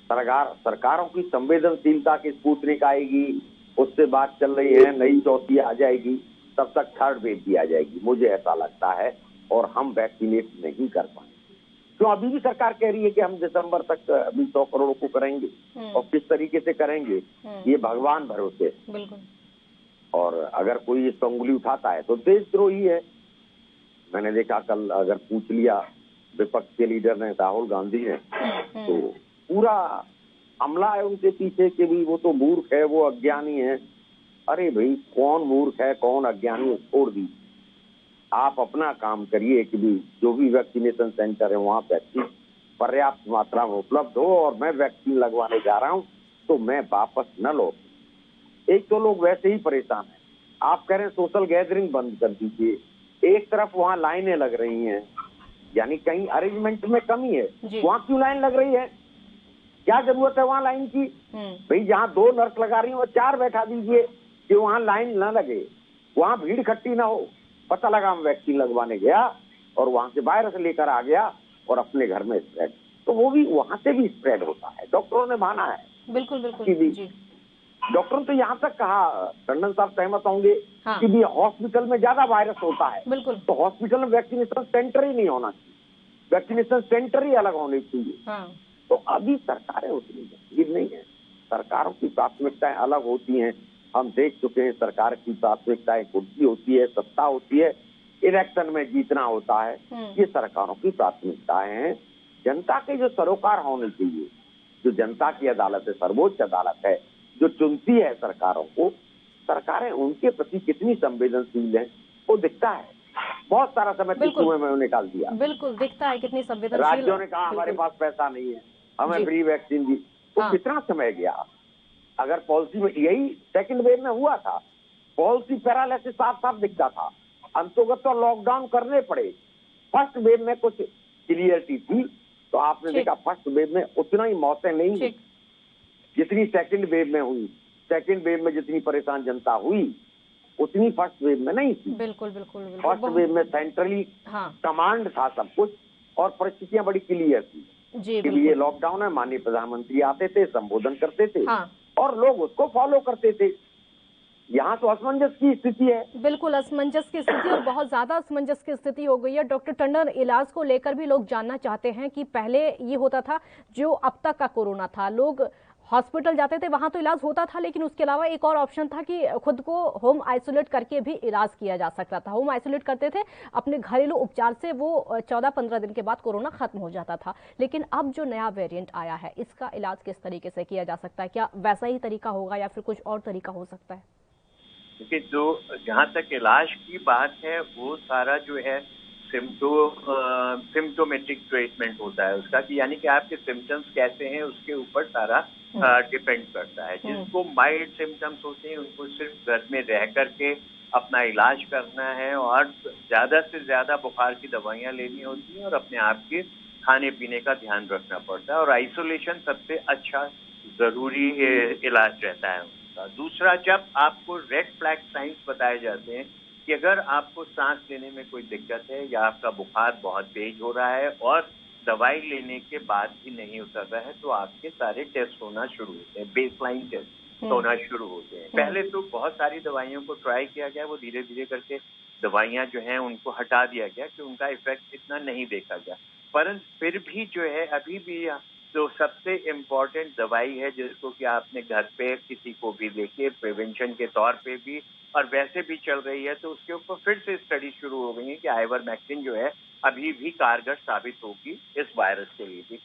Speaker 6: सरकारों की संवेदनशीलता की स्पुतनिक आएगी, उससे बात चल रही है, नई चौथी आ जाएगी, तब तक थर्ड वेव भी आ जाएगी, मुझे ऐसा लगता है, और हम वैक्सीनेट नहीं कर पाएंगे। तो अभी भी सरकार कह रही है कि हम दिसंबर तक अभी 100 करोड़ को करेंगे, और किस तरीके से करेंगे ये भगवान भरोसे। बिल्कुल। और अगर कोई इस पर उंगली उठाता है तो देशद्रोही है। मैंने देखा कल, अगर पूछ लिया विपक्ष के लीडर ने, राहुल गांधी ने, तो पूरा हमला है उनके पीछे कि भी वो तो मूर्ख है, वो अज्ञानी है। अरे भाई, कौन मूर्ख है कौन अज्ञानी है, छोड़ दी, आप अपना काम करिए कि भी जो भी वैक्सीनेशन सेंटर है वहां वैक्सीन पर्याप्त मात्रा में उपलब्ध हो, और मैं वैक्सीन लगवाने जा रहा हूं तो मैं वापस न लौट। एक तो लोग वैसे ही परेशान हैं, आप कह रहे हैं सोशल गैदरिंग बंद कर दीजिए, एक तरफ वहां लाइनें लग रही हैं, यानी कहीं अरेंजमेंट में कमी है, वहां क्यों लाइन लग रही है, क्या जरूरत है वहां लाइन की। भाई, जहां 2 नर्स लगा रही हो 4 बैठा दीजिए कि वहां लाइन न लगे, वहां भीड़ इकट्ठी ना हो। पता लगा, मैं वैक्सीन लगवाने गया और वहां से वायरस लेकर आ गया और अपने घर में स्प्रेड, तो वो भी वहां से भी स्प्रेड होता है। डॉक्टरों ने माना है।
Speaker 2: बिल्कुल बिल्कुल जी।
Speaker 6: डॉक्टरों तो यहाँ तक कहा, टंडन साहब सहमत होंगे,
Speaker 2: हाँ।
Speaker 6: कि भी हॉस्पिटल में ज्यादा वायरस होता है,
Speaker 2: बिल्कुल।
Speaker 6: तो हॉस्पिटल में वैक्सीनेशन सेंटर ही नहीं होना चाहिए, वैक्सीनेशन सेंटर ही अलग होने चाहिए।
Speaker 2: हाँ।
Speaker 6: तो अभी सरकारें उतनी गंभीर नहीं है, सरकारों की प्राथमिकताएं अलग होती हैं। हम देख चुके हैं, सरकार की प्राथमिकताएं कुर्सी होती है, सत्ता होती है, इलेक्शन में जीतना होता है, ये सरकारों की प्राथमिकताएं हैं। जनता के जो सरोकार होने चाहिए, जो जनता की अदालत है, सर्वोच्च अदालत है, जो चुनती है सरकारों को, सरकारें उनके प्रति कितनी संवेदनशील है वो दिखता है। बहुत सारा समय टिश्यू में निकाल दिया,
Speaker 2: बिल्कुल दिखता है कितनी संवेदनशील।
Speaker 6: राज्यों ने कहा हमारे पास पैसा नहीं है, हमें फ्री वैक्सीन दी, तो कितना समय गया। अगर पॉलिसी में यही सेकंड वेव में हुआ था, पॉलिसी पैरालिसिस साफ साफ दिखता था, अंतर्गत तो लॉकडाउन करने पड़े। फर्स्ट वेव में कुछ क्लियरिटी थी, तो आपने देखा फर्स्ट वेव में उतना ही मौतें नहीं हुई जितनी सेकंड वेव में हुई। सेकंड वेव में जितनी परेशान जनता हुई उतनी फर्स्ट वेव में नहीं थी।
Speaker 2: बिल्कुल बिल्कुल बिल्कुल।
Speaker 6: फर्स्ट वेव में सेंट्रली कमांड था सब कुछ और परिस्थितियां बड़ी क्लियर थी कि ये लॉकडाउन है। माननीय प्रधानमंत्री आते थे, संबोधन करते थे और लोग उसको फॉलो करते थे। यहाँ तो असमंजस की स्थिति है,
Speaker 2: बिल्कुल असमंजस की स्थिति, और बहुत ज्यादा असमंजस की स्थिति हो गई है। डॉक्टर टंडन, इलाज को लेकर भी लोग जानना चाहते हैं कि पहले ये होता था, जो अब तक का कोरोना था, लोग हॉस्पिटल जाते थे, वहां तो इलाज होता था, लेकिन उसके अलावा एक और ऑप्शन था कि खुद को होम आइसोलेट करके भी इलाज किया जा सकता था। होम आइसोलेट करते थे, अपने घरेलू उपचार से वो 14-15 दिन के बाद कोरोना खत्म हो जाता था। लेकिन अब जो नया वेरिएंट आया है, इसका इलाज किस तरीके से किया जा सकता है? क्या वैसा ही तरीका होगा या फिर कुछ और तरीका हो सकता है?
Speaker 4: देखिए, जो जहाँ तक इलाज की बात है, वो सारा जो है सिम्टोमेटिक ट्रीटमेंट होता है उसका, कि यानी कि आपके सिम्टम्स कैसे हैं उसके ऊपर सारा डिपेंड करता है। जिसको माइल्ड सिम्टम्स होते हैं उनको सिर्फ घर में रह करके अपना इलाज करना है और ज्यादा से ज्यादा बुखार की दवाइयां लेनी होती हैं और अपने आप के खाने पीने का ध्यान रखना पड़ता है। और आइसोलेशन सबसे अच्छा जरूरी इलाज रहता है उनका। दूसरा, जब आपको रेड फ्लैग साइंस बताए जाते हैं कि अगर आपको सांस लेने में कोई दिक्कत है या आपका बुखार बहुत तेज हो रहा है और दवाई लेने के बाद भी नहीं उतर रहा है, तो आपके सारे टेस्ट होना शुरू होते हैं, बेसलाइन टेस्ट होना शुरू होते हैं। पहले तो बहुत सारी दवाइयों को ट्राई किया गया, वो धीरे धीरे करके दवाइयां जो हैं उनको हटा दिया गया कि उनका इफेक्ट इतना नहीं देखा गया। परंतु फिर भी जो है अभी भी तो सबसे इम्पोर्टेंट दवाई है जिसको कि आपने घर पे किसी को भी लेके प्रिवेंशन के तौर पे भी और वैसे भी चल रही है, तो उसके ऊपर फिर से स्टडी शुरू हो गई है कि आइवरमेक्टिन जो है अभी भी कारगर साबित होगी इस वायरस के लिए भी।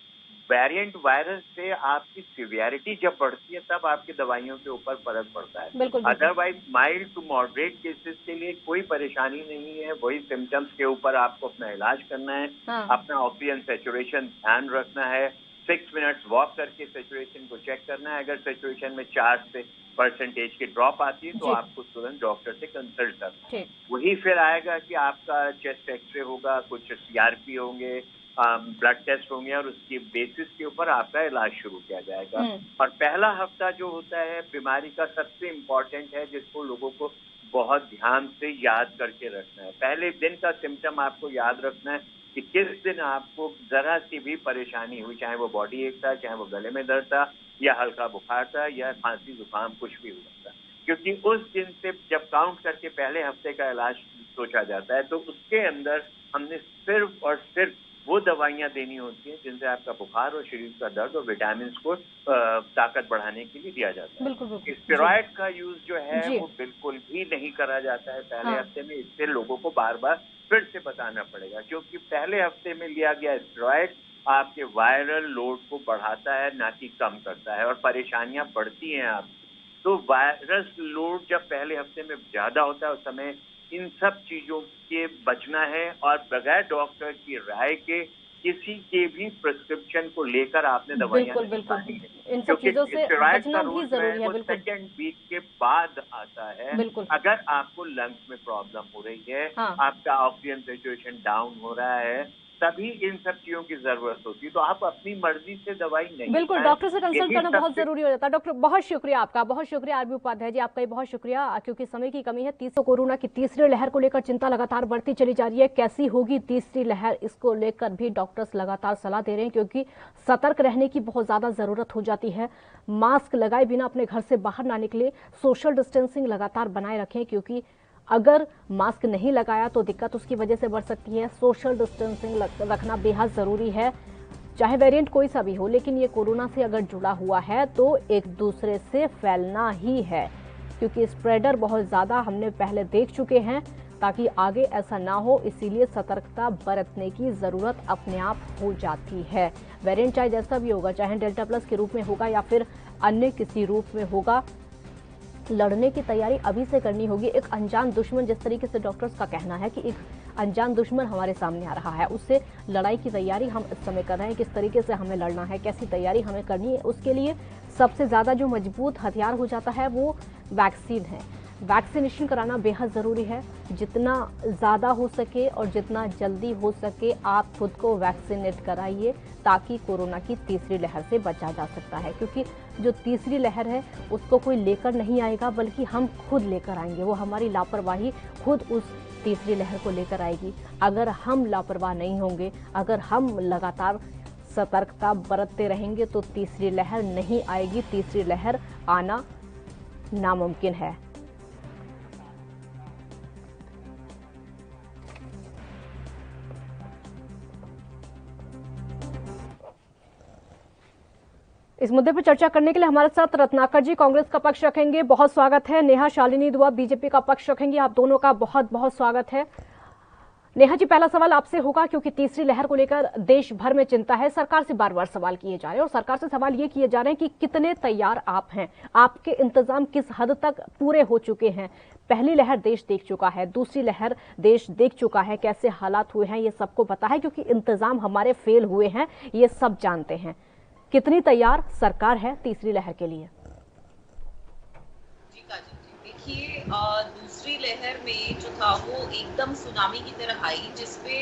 Speaker 4: वेरिएंट वायरस से आपकी सिवियरिटी जब बढ़ती है तब आपकी दवाइयों के ऊपर फर्क पड़ता है। Otherwise mild to moderate cases के लिए कोई परेशानी नहीं है, वही सिम्टम्स के ऊपर आपको अपना इलाज करना है, अपना ऑक्सीजन सैचुरेशन ध्यान रखना है, 6 मिनट्स वॉक करके सैचुरेशन को चेक करना है। अगर सैचुरेशन में 4% की ड्रॉप आती है तो आपको तुरंत डॉक्टर से कंसल्ट करना है। वही फिर आएगा कि आपका चेस्ट एक्सरे होगा, कुछ सीआरपी होंगे, ब्लड टेस्ट होंगे और उसकी बेसिस के ऊपर आपका इलाज शुरू किया जाएगा। और पहला हफ्ता जो होता है बीमारी का सबसे इम्पोर्टेंट है, जिसको लोगों को बहुत ध्यान से याद करके रखना है। पहले दिन का सिम्टम आपको याद रखना है कि किस दिन आपको जरा सी भी परेशानी हुई, चाहे वो बॉडी एक था, चाहे वो गले में दर्द था या हल्का बुखार था या खांसी जुकाम कुछ भी हुआ था, क्योंकि उस दिन से जब काउंट करके पहले हफ्ते का इलाज सोचा जाता है तो उसके अंदर हमने सिर्फ और सिर्फ वो दवाइयां देनी होती हैं जिनसे आपका बुखार और शरीर का दर्द और विटामिन को ताकत बढ़ाने के लिए दिया जाता है। स्टेरॉइड का यूज जो है वो बिल्कुल भी नहीं करा जाता है पहले हफ्ते में। इससे लोगों को बार बार फिर से बताना पड़ेगा, क्योंकि पहले हफ्ते में लिया गया स्टेरॉइड आपके वायरल लोड को बढ़ाता है, ना कि कम करता है, और परेशानियां बढ़ती हैं आपकी। तो वायरस लोड जब पहले हफ्ते में ज्यादा होता है उस समय इन सब चीजों के बचना है और बगैर डॉक्टर की राय के किसी के भी प्रिस्क्रिप्शन को लेकर आपने दवाइयां नहीं खानी है, क्योंकि स्टेरॉइड का रूल जो है वो सेकेंड वीक के बाद आता है। अगर आपको लंग्स में प्रॉब्लम हो रही है, आपका ऑक्सीजन सैचुरेशन डाउन हो रहा है, तभी इन सब चीजों की जरूरत होती है। तो आप अपनी मर्जी से दवाई नहीं,
Speaker 2: बिल्कुल डॉक्टर से कंसल्ट करना बहुत जरूरी हो जाता है। डॉक्टर बहुत शुक्रिया आपका, बहुत शुक्रिया आरबी उपाध्याय जी, आपका बहुत शुक्रिया, क्योंकि समय की कमी है। कोरोना की तीसरी लहर को लेकर चिंता लगातार बढ़ती चली जा रही है। कैसी होगी तीसरी लहर, इसको लेकर भी डॉक्टर्स लगातार सलाह दे रहे हैं, क्योंकि सतर्क रहने की बहुत ज्यादा जरूरत हो जाती है। मास्क लगाए बिना अपने घर से बाहर ना निकले, सोशल डिस्टेंसिंग लगातार बनाए रखें, क्योंकि अगर मास्क नहीं लगाया तो दिक्कत उसकी वजह से बढ़ सकती है। सोशल डिस्टेंसिंग रखना बेहद जरूरी है, चाहे वेरिएंट कोई सा भी हो, लेकिन ये कोरोना से अगर जुड़ा हुआ है तो एक दूसरे से फैलना ही है, क्योंकि स्प्रेडर बहुत ज्यादा हमने पहले देख चुके हैं। ताकि आगे ऐसा ना हो, इसीलिए सतर्कता बरतने की जरूरत अपने आप हो जाती है। वेरिएंट चाहे जैसा भी होगा, चाहे डेल्टा प्लस के रूप में होगा या फिर अन्य किसी रूप में होगा, लड़ने की तैयारी अभी से करनी होगी। एक अनजान दुश्मन, जिस तरीके से डॉक्टर्स का कहना है कि एक अनजान दुश्मन हमारे सामने आ रहा है, उससे लड़ाई की तैयारी हम इस समय कर रहे हैं। किस तरीके से हमें लड़ना है, कैसी तैयारी हमें करनी है, उसके लिए सबसे ज्यादा जो मजबूत हथियार हो जाता है वो वैक्सीन है। वैक्सीनेशन कराना बेहद ज़रूरी है। जितना ज़्यादा हो सके और जितना जल्दी हो सके आप खुद को वैक्सीनेट कराइए, ताकि कोरोना की तीसरी लहर से बचा जा सकता है। क्योंकि जो तीसरी लहर है उसको कोई लेकर नहीं आएगा, बल्कि हम खुद लेकर आएंगे। वो हमारी लापरवाही खुद उस तीसरी लहर को लेकर आएगी। अगर हम लापरवाह नहीं होंगे, अगर हम लगातार सतर्कता बरतते रहेंगे तो तीसरी लहर नहीं आएगी। तीसरी लहर आना नामुमकिन है। इस मुद्दे पर चर्चा करने के लिए हमारे साथ रत्नाकर जी कांग्रेस का पक्ष रखेंगे, बहुत स्वागत है। नेहा शालिनी दुआ बीजेपी का पक्ष रखेंगी, आप दोनों का बहुत बहुत स्वागत है। नेहा जी, पहला सवाल आपसे होगा, क्योंकि तीसरी लहर को लेकर देश भर में चिंता है। सरकार से बार बार सवाल किए जा रहे हैं और सरकार से सवाल ये किए जा रहे हैं कि कितने तैयार आप हैं, आपके इंतजाम किस हद तक पूरे हो चुके हैं। पहली लहर देश देख चुका है, दूसरी लहर देश देख चुका है, कैसे हालात हुए हैं ये सबको पता है, क्योंकि इंतजाम हमारे फेल हुए हैं, ये सब जानते हैं। कितनी तैयार सरकार है तीसरी लहर के लिए?
Speaker 7: देखिए, दूसरी लहर में जो था वो एकदम सुनामी की तरह आई, जिसपे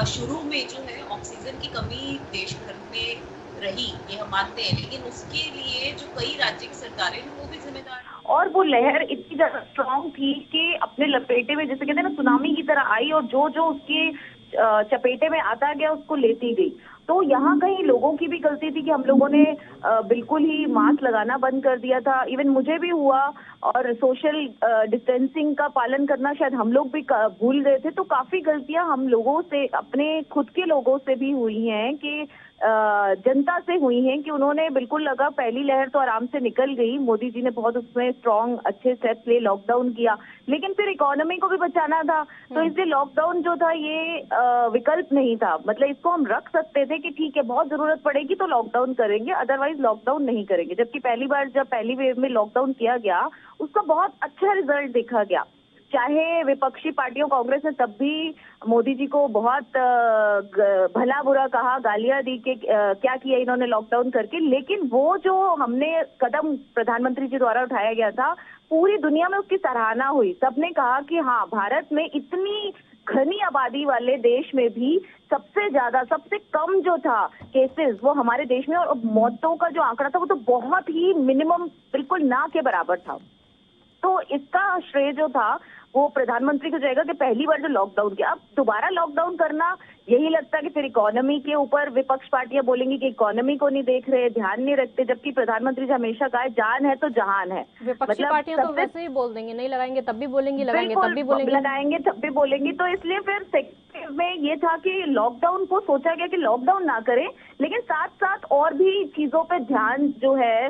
Speaker 7: शुरू में जो है ऑक्सीजन की कमी देश भर में रही, ये हम मानते हैं। लेकिन उसके लिए जो कई राज्य की सरकारें हैं वो भी जिम्मेदार,
Speaker 8: और वो लहर इतनी ज्यादा स्ट्रॉन्ग थी कि अपने लपेटे में, जैसे कहते हैं ना, सुनामी की तरह आई और जो जो उसके चपेटे में आता गया उसको लेती गई। तो यहाँ कहीं लोगों की भी गलती थी कि हम लोगों ने बिल्कुल ही मास्क लगाना बंद कर दिया था। इवन मुझे भी हुआ, और सोशल डिस्टेंसिंग का पालन करना शायद हम लोग भी भूल गए थे। तो काफी गलतियां हम लोगों से, अपने खुद के लोगों से भी हुई हैं, कि जनता से हुई हैं, कि उन्होंने बिल्कुल लगा पहली लहर तो आराम से निकल गई, मोदी जी ने बहुत उसमें स्ट्रॉन्ग अच्छे स्टेप्स ले, लॉकडाउन किया, लेकिन फिर इकोनॉमी को भी बचाना था। तो इसलिए लॉकडाउन जो था ये विकल्प नहीं था। मतलब इसको हम रख सकते थे कि ठीक है, बहुत जरूरत पड़ेगी तो लॉकडाउन करेंगे, अदरवाइज लॉकडाउन नहीं करेंगे। जबकि पहली बार जब पहली वेव में लॉकडाउन किया गया, उसका बहुत अच्छा रिजल्ट देखा गया। चाहे विपक्षी पार्टियों, कांग्रेस ने तब भी मोदी जी को बहुत भला बुरा कहा, गालियां दी कि क्या किया इन्होंने लॉकडाउन करके, लेकिन वो जो हमने कदम प्रधानमंत्री जी द्वारा उठाया गया था, पूरी दुनिया में उसकी सराहना हुई। सबने कहा कि हाँ, भारत में इतनी घनी आबादी वाले देश में भी सबसे ज्यादा, सबसे कम जो था केसेस वो हमारे देश में, और मौतों का जो आंकड़ा था वो तो बहुत ही मिनिमम, बिल्कुल ना के बराबर था। तो इसका श्रेय जो था वो प्रधानमंत्री को जाएगा कि पहली बार जो लॉकडाउन किया। अब दोबारा लॉकडाउन करना, यही लगता है कि फिर इकोनॉमी के ऊपर विपक्ष पार्टियां बोलेंगी कि इकोनॉमी को नहीं देख रहे, ध्यान नहीं रखते, जबकि प्रधानमंत्री जी हमेशा कहा जान है तो जहान है।
Speaker 2: विपक्षी पार्टियां तो वैसे ही बोल देंगे, नहीं लगाएंगे तब भी बोलेंगी, लगाएंगे तब भी बोलेंगे,
Speaker 8: लगाएंगे तब भी बोलेंगी। तो इसलिए फिर सेकेंड में ये था कि लॉकडाउन को सोचा गया कि लॉकडाउन ना करें, लेकिन साथ साथ और भी चीजों पे ध्यान जो है,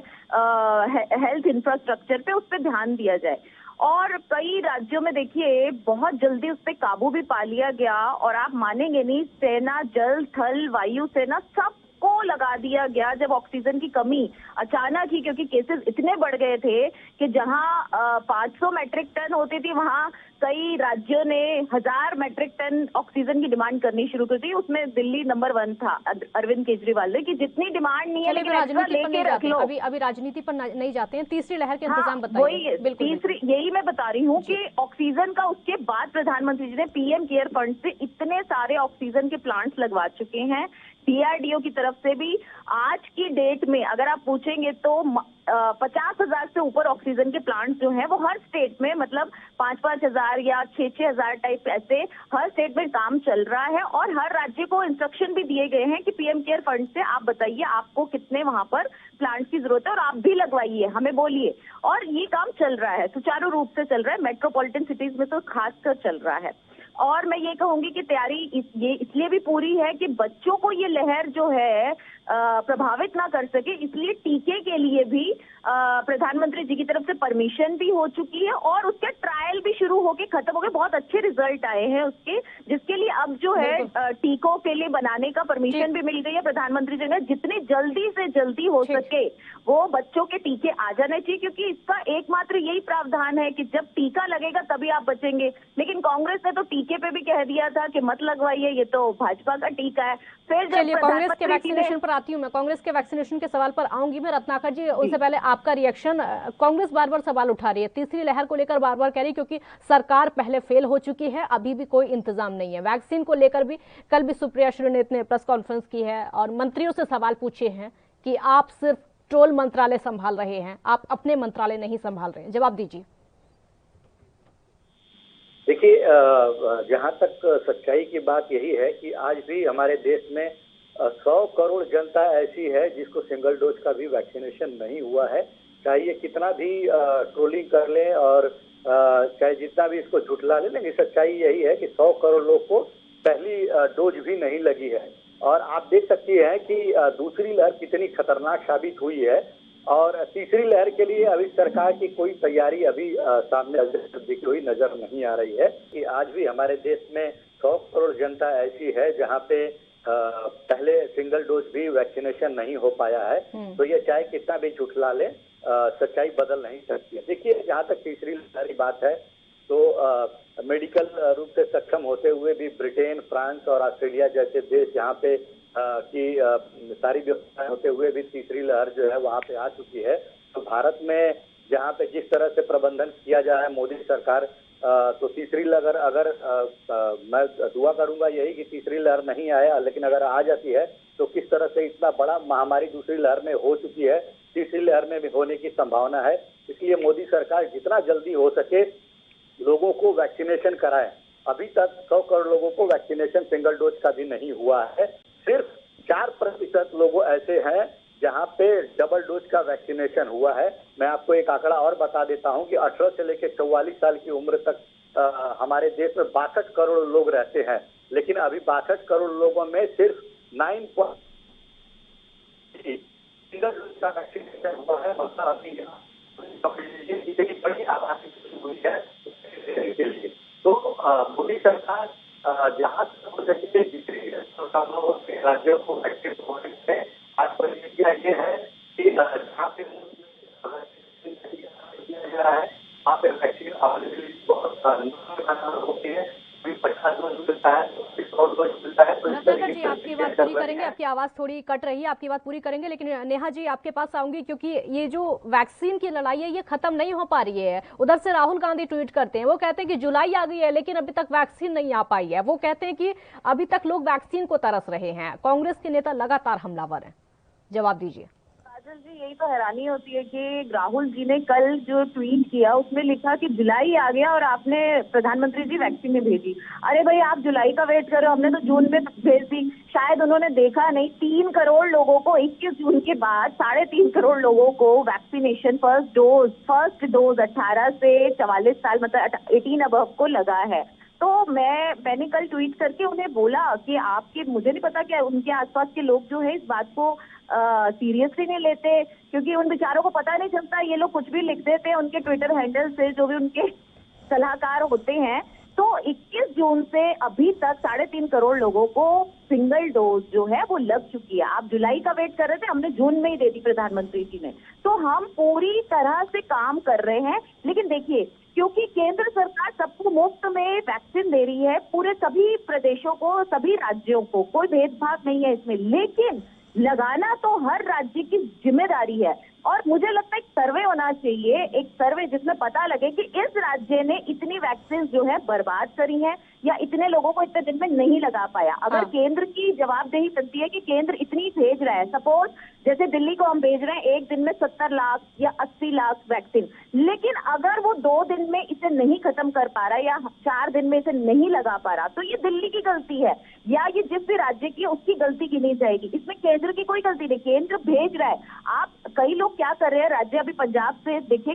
Speaker 8: हेल्थ इंफ्रास्ट्रक्चर पे, उस पर ध्यान दिया जाए। और कई राज्यों में देखिए बहुत जल्दी उस पर काबू भी पा लिया गया, और आप मानेंगे नहीं, सेना, जल, थल, वायु सेना सब उसको लगा दिया गया जब ऑक्सीजन की कमी अचानक ही, क्योंकि केसेस इतने बढ़ गए थे कि जहां 500 मैट्रिक टन होती थी वहां कई राज्यों ने 1000 मैट्रिक टन ऑक्सीजन की डिमांड करनी शुरू कर दी। उसमें दिल्ली नंबर 1 था अरविंद केजरीवाल ने कि जितनी डिमांड नहीं है लेकिन लेके रख लो।
Speaker 2: अभी राजनीति पर नहीं जाते हैं, तीसरी लहर के इंतजाम बताइए।
Speaker 8: वही तीसरी, यही मैं बता रही हूँ कि ऑक्सीजन का उसके बाद प्रधानमंत्री जी ने पीएम केयर फंड से इतने सारे ऑक्सीजन के प्लांट्स लगवा चुके हैं। डीआरडीओ की तरफ से भी आज की डेट में अगर आप पूछेंगे तो 50,000 से ऊपर ऑक्सीजन के प्लांट्स जो हैं वो हर स्टेट में, मतलब 5-5 हजार या 6-6 हजार टाइप ऐसे हर स्टेट में काम चल रहा है। और हर राज्य को इंस्ट्रक्शन भी दिए गए हैं कि पीएम केयर फंड से आप बताइए आपको कितने वहां पर प्लांट्स की जरूरत है और आप भी लगवाइए, हमें बोलिए। और ये काम चल रहा है, सुचारू रूप से चल रहा है, मेट्रोपॉलिटन सिटीज में तो खासकर चल रहा है। और मैं ये कहूंगी कि तैयारी ये इसलिए भी पूरी है कि बच्चों को ये लहर जो है प्रभावित ना कर सके, इसलिए टीके के लिए भी प्रधानमंत्री जी की तरफ से परमिशन भी हो चुकी है और उसके ट्रायल भी शुरू होके खत्म हो गए। बहुत अच्छे रिजल्ट आए हैं उसके, जिसके लिए अब जो है टीकों के लिए बनाने का परमिशन भी मिल गई है। प्रधानमंत्री जी ने जितनी जल्दी से जल्दी हो सके वो बच्चों के टीके आ जाने चाहिए, क्योंकि इसका एकमात्र यही प्रावधान है कि जब टीका लगेगा तभी आप बचेंगे। लेकिन कांग्रेस ने तो टीके पे भी कह दिया था कि मत लगवाइए, ये तो भाजपा का टीका है। फिर जब
Speaker 2: कांग्रेस के वैक्सीनेशन पर आती हूँ मैं, कांग्रेस के वैक्सीनेशन के सवाल पर आऊंगी मैं। रत्नाकर जी, उससे पहले आपका रिएक्शन। कांग्रेस बार बार सवाल उठा रही है, तीसरी लहर को लेकर बार बार कह रही है क्योंकि सरकार पहले फेल हो चुकी है, अभी भी कोई इंतजाम नहीं है। वैक्सीन को लेकर भी कल भी सुप्रिया श्रीनेत ने प्रेस कॉन्फ्रेंस की है और मंत्रियों से सवाल पूछे हैं कि आप सिर्फ ट्रोल मंत्रालय संभाल रहे हैं, आप अपने मंत्रालय नहीं संभाल रहे हैं। जवाब दीजिए।
Speaker 9: देखिए, जहां तक सच्चाई की बात यही है कि आज भी हमारे देश में 100 करोड़ जनता ऐसी है जिसको सिंगल डोज का भी वैक्सीनेशन नहीं हुआ है। चाहे ये कितना भी ट्रोलिंग कर लें और चाहे जितना भी इसको झुठला लें, लेकिन सच्चाई यही है कि 100 करोड़ लोग को पहली डोज भी नहीं लगी है। और आप देख सकती हैं कि दूसरी लहर कितनी खतरनाक साबित हुई है और तीसरी लहर के लिए अभी सरकार की कोई तैयारी अभी सामने दिखती हुई नजर नहीं आ रही है। कि आज भी हमारे देश में 100 करोड़ जनता ऐसी है जहां पे पहले सिंगल डोज भी वैक्सीनेशन नहीं हो पाया है। तो ये चाहे कितना भी झुठला ले, सच्चाई बदल नहीं सकती है। देखिए, जहां तक तीसरी लहर की बात है तो मेडिकल रूप से सक्षम होते हुए भी ब्रिटेन, फ्रांस और ऑस्ट्रेलिया जैसे देश जहाँ पे की सारी व्यवस्थाएं होते हुए भी तीसरी लहर जो है वहाँ पे आ चुकी है। तो भारत में जहाँ पे जिस तरह से प्रबंधन किया जा रहा है मोदी सरकार, तो तीसरी लहर अगर मैं दुआ करूंगा यही कि तीसरी लहर नहीं आए, लेकिन अगर आ जाती है तो किस तरह से इतना बड़ा महामारी दूसरी लहर में हो चुकी है, तीसरी लहर में भी होने की संभावना है। इसलिए मोदी सरकार जितना जल्दी हो सके लोगों को वैक्सीनेशन कराए। अभी तक 100 करोड़ लोगों को वैक्सीनेशन सिंगल डोज का भी नहीं हुआ है। सिर्फ 4% लोगों ऐसे हैं जहां पे डबल डोज का वैक्सीनेशन हुआ है। मैं आपको एक आंकड़ा और बता देता हूं कि 18 से लेकर 44 साल की उम्र तक हमारे देश में 62 करोड़ लोग रहते हैं, लेकिन अभी 62 करोड़ लोगों में सिर्फ 9 सिंगल डोज का वैक्सीनेशन हुआ है। मतलब अभी इतनी बड़ी आबादी हुई है के लिए। तो मोदी सरकार जहाँ तक हो सके जितनी सरकारों के राज्यों को वैक्सीन प्रोवाइड है। आज परिस्थितियाँ ये है कि जहाँ पे किया जा रहा है वहाँ पे वैक्सीन अवेलेबिलिटी बहुत होती है। 50 डोज मिलता है, 100 डोज मिलता है।
Speaker 2: रत्नाकर जी, आपकी बात पूरी करेंगे, आपकी आवाज थोड़ी कट रही है, आपकी बात पूरी करेंगे, लेकिन नेहा जी आपके पास आऊंगी क्योंकि ये जो वैक्सीन की लड़ाई है ये खत्म नहीं हो पा रही है। उधर से राहुल गांधी ट्वीट करते हैं, वो कहते हैं कि जुलाई आ गई है लेकिन अभी तक वैक्सीन नहीं आ पाई है। वो कहते हैं कि अभी तक लोग वैक्सीन को तरस रहे हैं। कांग्रेस के नेता लगातार हमलावर हैं। जवाब दीजिए।
Speaker 8: जी, यही तो हैरानी होती है कि राहुल जी ने कल जो ट्वीट किया उसमें लिखा कि जुलाई आ गया और आपने प्रधानमंत्री जी वैक्सीन नहीं भेजी। अरे भाई, आप जुलाई का वेट करो, हमने तो जून में भेज दी। शायद उन्होंने देखा नहीं, 3 करोड़ लोगों को 21 जून के बाद 3.5 करोड़ लोगों को वैक्सीनेशन फर्स्ट डोज 18 से 44 साल मतलब 18 अबव को लगा है। तो मैंने कल ट्वीट करके उन्हें बोला कि आपके, मुझे नहीं पता क्या उनके आसपास के लोग जो है इस बात को सीरियसली नहीं लेते, क्योंकि उन बेचारों को पता नहीं चलता, ये लोग कुछ भी लिख देते हैं उनके ट्विटर हैंडल से, जो भी उनके सलाहकार होते हैं तो 21 जून से अभी तक 3.5 करोड़ लोगों को सिंगल डोज जो है वो लग चुकी है। आप जुलाई का वेट कर रहे थे, हमने जून में ही दे दी प्रधानमंत्री जी ने। तो हम पूरी तरह से काम कर रहे हैं। लेकिन देखिए, क्योंकि केंद्र सरकार सबको मुफ्त में वैक्सीन दे रही है, पूरे सभी प्रदेशों को, सभी राज्यों को, कोई भेदभाव नहीं है इसमें, लेकिन लगाना तो हर राज्य की जिम्मेदारी है। और मुझे लगता है एक सर्वे होना चाहिए, एक सर्वे जिसमें पता लगे कि इस राज्य ने इतनी वैक्सीन जो है बर्बाद करी है या इतने लोगों को इतने दिन में नहीं लगा पाया। अगर केंद्र की जवाबदेही बनती है कि केंद्र इतनी भेज रहा है, सपोज जैसे दिल्ली को हम भेज रहे हैं एक दिन में 70 लाख या 80 लाख वैक्सीन, लेकिन अगर वो 2 दिन में इसे नहीं खत्म कर पा रहा या 4 दिन में इसे नहीं लगा पा रहा, तो ये दिल्ली की गलती है या ये जिस भी राज्य की उसकी गलती गिनी जाएगी। इसमें केंद्र की कोई गलती नहीं, केंद्र भेज रहा है। आप कई लोग क्या कर रहे हैं, राज्य अभी पंजाब से देखिए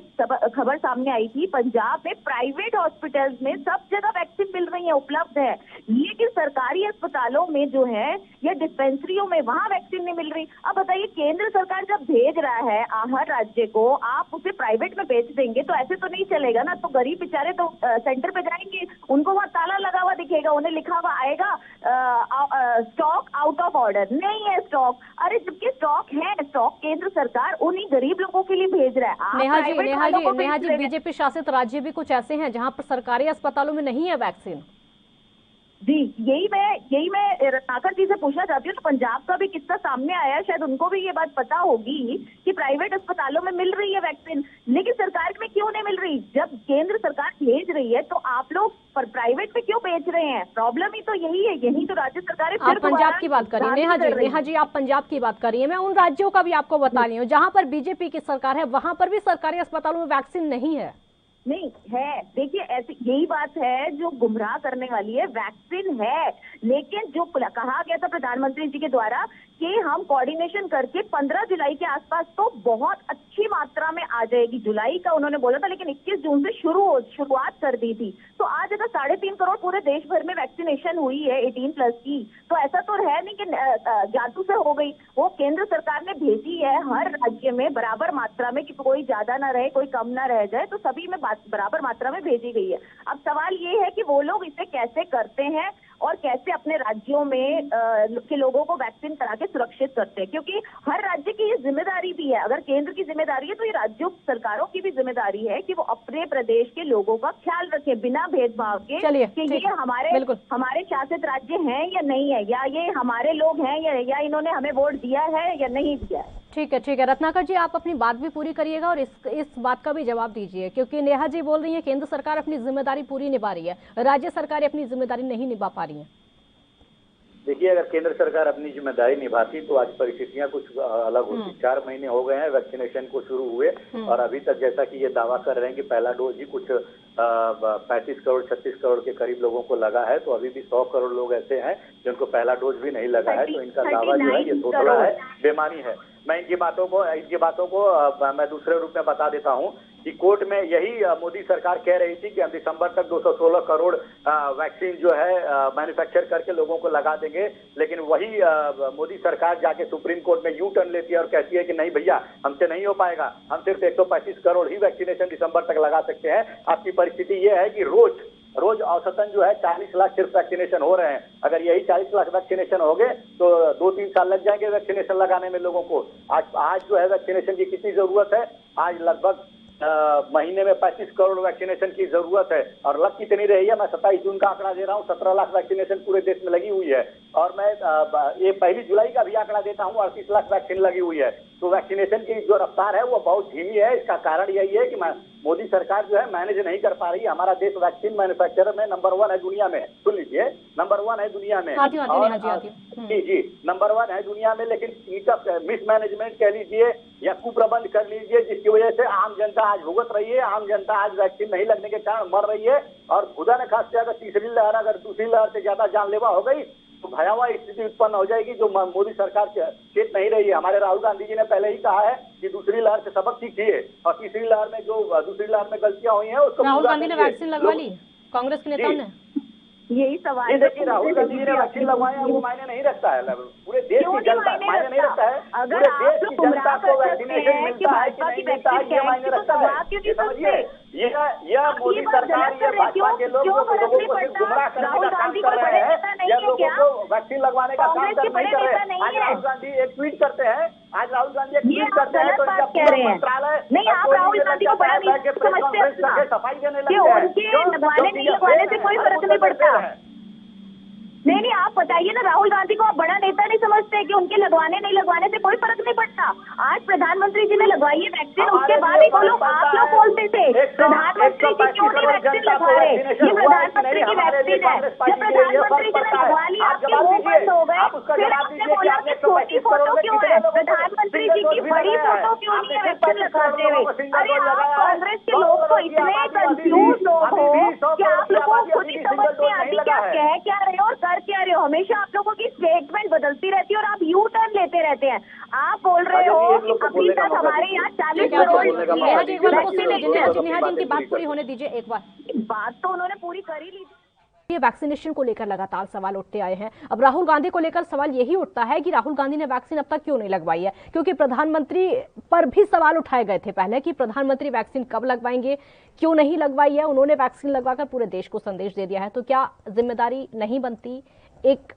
Speaker 8: खबर सामने आई थी, पंजाब में प्राइवेट हॉस्पिटल्स में सब जगह वैक्सीन मिल रही है, उपलब्ध है, लेकिन सरकारी अस्पतालों में जो है या डिस्पेंसरियों में वहां वैक्सीन नहीं मिल रही। अब बताइए, केंद्र सरकार जब भेज रहा है हर राज्य को, आप उसे प्राइवेट में बेच देंगे तो ऐसे तो नहीं चलेगा ना। तो गरीब बेचारे तो सेंटर पे जाएंगे, उनको वहां ताला लगा हुआ दिखेगा, उन्हें लिखा हुआ आएगा स्टॉक आउट ऑफ ऑर्डर, नहीं है स्टॉक। अरे जबकि स्टॉक है, स्टॉक केंद्र सरकार उन्हीं गरीब लोगों के लिए भेज रहा है।
Speaker 2: नेहा जी, बीजेपी शासित राज्य भी कुछ ऐसे हैं जहां पर सरकारी अस्पतालों में नहीं है वैक्सीन।
Speaker 8: जी, यही मैं रत्नाकर जी से पूछना चाहती हूँ। तो पंजाब का भी किस्सा सामने आया, शायद उनको भी ये बात पता होगी कि प्राइवेट अस्पतालों में मिल रही है वैक्सीन, लेकिन सरकार में क्यों नहीं मिल रही। जब केंद्र सरकार भेज रही है तो आप लोग प्राइवेट में क्यों बेच रहे हैं? प्रॉब्लम ही तो यही है, यही तो राज्य सरकारें।
Speaker 2: आप पंजाब की बात करिए नेहा जी, आप पंजाब की बात करिए। मैं उन राज्यों का भी आपको बता रही हूँ जहाँ पर बीजेपी की सरकार है, वहां पर भी सरकारी अस्पतालों में वैक्सीन नहीं है।
Speaker 8: नहीं है, देखिए ऐसी यही बात है जो गुमराह करने वाली है। वैक्सीन है, लेकिन जो कहा गया था प्रधानमंत्री जी के द्वारा कि हम कोऑर्डिनेशन करके 15 जुलाई के आसपास तो बहुत अच्छी मात्रा में आ जाएगी, जुलाई का उन्होंने बोला था, लेकिन 21 जून से शुरुआत कर दी थी। तो आज अगर 3.5 करोड़ पूरे देश भर में वैक्सीनेशन हुई है 18+ की, तो ऐसा तो है नहीं कि जादू से हो गई। वो केंद्र सरकार ने भेजी है हर राज्य में बराबर मात्रा में, कि कोई ज्यादा ना रहे कोई कम ना रह जाए, तो सभी में बराबर मात्रा में भेजी गई है। अब सवाल ये है कि वो लोग इसे कैसे करते हैं और कैसे अपने राज्यों में के लोगों को वैक्सीन करा के सुरक्षित करते हैं, क्योंकि हर राज्य की ये जिम्मेदारी भी है। अगर केंद्र की जिम्मेदारी है तो ये राज्यों सरकारों की भी जिम्मेदारी है कि वो अपने प्रदेश के लोगों का ख्याल रखें बिना भेदभाव के, कि ये हमारे शासित राज्य हैं या नहीं है, या ये हमारे लोग हैं या इन्होंने हमें वोट दिया है या नहीं दिया है।
Speaker 2: ठीक है रत्नाकर जी, आप अपनी बात भी पूरी करिएगा और इस बात का भी जवाब दीजिए, क्योंकि नेहा जी बोल रही है केंद्र सरकार अपनी जिम्मेदारी पूरी निभा रही है, राज्य सरकारें अपनी जिम्मेदारी नहीं निभा पा रही है।
Speaker 9: देखिए, अगर केंद्र सरकार अपनी जिम्मेदारी निभाती तो आज परिस्थितियां कुछ अलग होती। 4 महीने हो गए हैं वैक्सीनेशन को शुरू हुए और अभी तक जैसा कि ये दावा कर रहे हैं कि पहला डोज ही कुछ 35 करोड़ 36 करोड़ के करीब लोगों को लगा है, तो अभी भी 100 करोड़ लोग ऐसे हैं जिनको पहला डोज भी नहीं लगा है। तो इनका दावा जो है ये थोड़ा है, बेमानी है। मैं इनकी बातों को मैं दूसरे रूप में बता देता हूं कि कोर्ट में यही मोदी सरकार कह रही थी कि हम दिसंबर तक 216 करोड़ वैक्सीन जो है मैन्युफैक्चर करके लोगों को लगा देंगे, लेकिन वही मोदी सरकार जाके सुप्रीम कोर्ट में यू टर्न लेती है और कहती है कि नहीं भैया, हमसे नहीं हो पाएगा, हम सिर्फ 135 करोड़ ही वैक्सीनेशन दिसंबर तक लगा सकते हैं। आपकी परिस्थिति ये है कि रोज औसतन जो है 40 लाख सिर्फ वैक्सीनेशन हो रहे हैं। अगर यही 40 लाख वैक्सीनेशन हो गए तो 2-3 साल लग जाएंगे वैक्सीनेशन लगाने में लोगों को। आज जो है वैक्सीनेशन की कितनी जरूरत है? आज लगभग महीने में 35 करोड़ वैक्सीनेशन की जरूरत है और लग कितनी रही है? मैं 27 जून का आंकड़ा दे रहा हूँ, 17 लाख वैक्सीनेशन पूरे देश में लगी हुई है। और मैं ये 1 जुलाई का भी आंकड़ा देता हूँ, 38 लाख वैक्सीन लगी हुई है। तो वैक्सीनेशन की जो रफ्तार है वो बहुत धीमी है। इसका कारण यही है कि मोदी सरकार जो है मैनेज नहीं कर पा रही है। हमारा देश वैक्सीन मैन्युफैक्चरर में नंबर 1 है दुनिया में, सुन लीजिए, नंबर 1 है दुनिया में। जी, नंबर 1 है दुनिया में, लेकिन इनका मिसमैनेजमेंट कह लीजिए या कुप्रबंध कर लीजिए, जिसकी वजह से आम जनता आज भुगत रही है। आम जनता आज वैक्सीन नहीं लगने के कारण मर रही है और खुदा न खास्ते अगर तीसरी लहर, अगर दूसरी लहर से ज्यादा जानलेवा हो गई तो भयावह स्थिति उत्पन्न हो जाएगी, जो मोदी सरकार चेत नहीं रही है। हमारे राहुल गांधी जी ने पहले ही कहा है कि दूसरी लहर से सबक सीखिए और तीसरी लहर में जो दूसरी लहर में गलतियां हुई हैं उसको।
Speaker 2: राहुल गांधी ने वैक्सीन लगवा ली, कांग्रेस के नेताओं ने।
Speaker 8: यही सवाल है।
Speaker 9: देखिए, राहुल गांधी ने वैक्सीन लगवाया, वो मायने नहीं रखता है। पूरे देश की जनता मायने नहीं रखता है। पूरे देश की जनता को वैक्सीनेशन मिलता है कि नहीं मिलता है, ये मायने रखता है। समझिए, यह मोदी सरकार, ये भाजपा के लोग लोगों को गुमराह करने का काम कर रहे हैं, या लोगों को वैक्सीन लगवाने का काम नहीं कर रहे हैं। आज राहुल गांधी एक ट्वीट करते हैं, तो इनका पूरा मंत्रालय
Speaker 8: नहीं, आप राहुल गांधी को बड़ा नहीं समझते,
Speaker 9: सफाई देने लगे हैं।
Speaker 8: लगवाने से कोई फर्क नहीं पड़ता। नहीं, आप बताइए ना, राहुल गांधी को आप बड़ा नेता नहीं समझते कि उनके लगवाने नहीं लगवाने से कोई फर्क नहीं पड़ता। आज प्रधानमंत्री जी ने लगवाई है वैक्सीन, उसके बाद ही बोलो आप लोग बोलते थे प्रधानमंत्री जी क्यों नहीं वैक्सीन लगवा रहे, ये प्रधानमंत्री की वैक्सीन है। जब प्रधानमंत्री जी ने लगवा लिया, आपके मुंह बंद हो गए, फिर आपने बोला कि छोटी फोटो क्यों है, प्रधानमंत्री जी की बड़ी फोटो क्यों नहीं है वैक्सीन लगाते हुए। अरे आप कांग्रेस के लोग तो इतने कंफ्यूज लोग हो कि आप लोगों को खुद ही समझ नहीं आती कि आप कह क्या रहे हो और क्या रहे हो। हमेशा आप लोगों की स्टेटमेंट बदलती रहती है और आप यू टर्न लेते रहते हैं। आप बोल रहे हो कि अभी तक हमारे यहाँ 40 करोड़।
Speaker 2: नेहा जी इनकी बात पूरी होने दीजिए एक बार।
Speaker 8: बात तो उन्होंने पूरी कर ही ली।
Speaker 2: ये वैक्सीनेशन को लेकर लगातार सवाल उठते आए हैं। अब राहुल गांधी को लेकर सवाल यही उठता है कि राहुल गांधी ने वैक्सीन अब तक क्यों नहीं लगवाई है, क्योंकि प्रधानमंत्री पर भी सवाल उठाए गए थे पहले कि प्रधानमंत्री वैक्सीन कब लगवाएंगे, क्यों नहीं लगवाई है। उन्होंने वैक्सीन लगवाकर पूरे देश को संदेश दे दिया है। तो क्या जिम्मेदारी नहीं बनती एक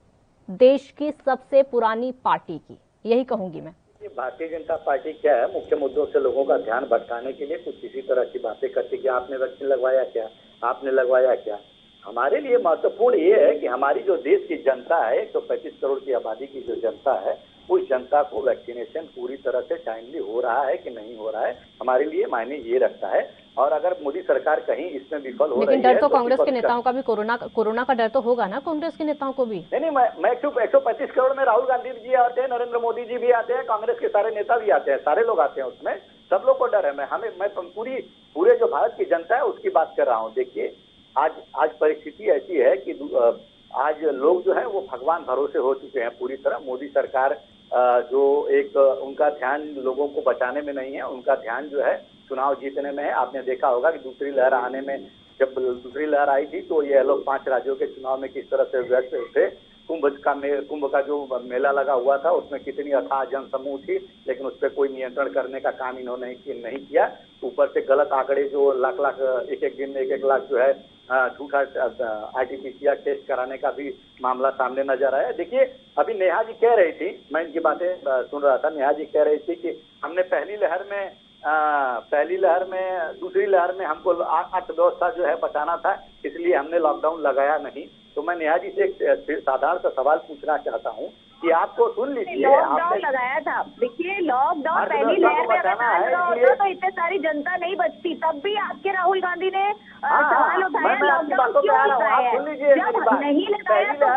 Speaker 2: देश की सबसे पुरानी पार्टी की? यही कहूंगी मैं।
Speaker 9: भारतीय जनता पार्टी क्या है, मुख्य मुद्दों से लोगों का ध्यान भटकाने के लिए कुछ इसी तरह की बातें करती कि आपने वैक्सीन लगवाया क्या, आपने लगवाया क्या। हमारे लिए महत्वपूर्ण ये है कि हमारी जो देश की जनता है, 135 करोड़ की आबादी की जो जनता है, उस जनता को वैक्सीनेशन पूरी तरह से टाइमली हो रहा है कि नहीं हो रहा है, हमारे लिए मायने ये रखता है। और अगर मोदी सरकार कहीं इसमें विफल हो रही है,
Speaker 2: लेकिन डर तो कांग्रेस के नेताओं का भी कोरोना का डर तो होगा ना कांग्रेस के नेताओं को भी।
Speaker 9: नहीं, मैं 125 करोड़ में राहुल गांधी जी आते हैं, नरेंद्र मोदी जी भी आते हैं, कांग्रेस के सारे नेता भी आते हैं, सारे लोग आते हैं, उसमें सब लोग को डर है। मैं पूरे जो भारत की जनता है उसकी बात कर रहा हूँ। देखिए आज परिस्थिति ऐसी है कि आज लोग जो है वो भगवान भरोसे हो चुके हैं पूरी तरह। मोदी सरकार जो एक उनका ध्यान लोगों को बचाने में नहीं है, उनका ध्यान जो है चुनाव जीतने में है। आपने देखा होगा कि दूसरी लहर आने में, जब दूसरी लहर आई थी तो ये लोग 5 राज्यों के चुनाव में किस तरह से व्यस्त थे। कुंभ का जो मेला लगा हुआ था उसमें कितनी अथाह जनसमूह थी, लेकिन उस पर कोई नियंत्रण करने का काम इन्होंने नहीं किया। ऊपर से गलत आंकड़े जो लाख एक दिन में 1 लाख जो है झूठा RT-PCR टेस्ट कराने का भी मामला सामने नजर आया। देखिए अभी नेहा जी कह रही थी, मैं इनकी बातें सुन रहा था, नेहा जी कह रही थी कि हमने पहली लहर में दूसरी लहर में हमको अर्थव्यवस्था जो है बचाना था, इसलिए हमने लॉकडाउन लगाया नहीं। तो मैं नेहा जी से एक साधारण सा सवाल पूछना चाहता हूँ कि आपको सुन लीजिए,
Speaker 8: लॉकडाउन लगाया था। देखिए लॉकडाउन पहली लहर में होता तो इतने सारी जनता नहीं बचती, तब भी आपके राहुल गांधी ने सवाल उठाया लॉकडाउन क्यों लगाया, जब नहीं लगाया तो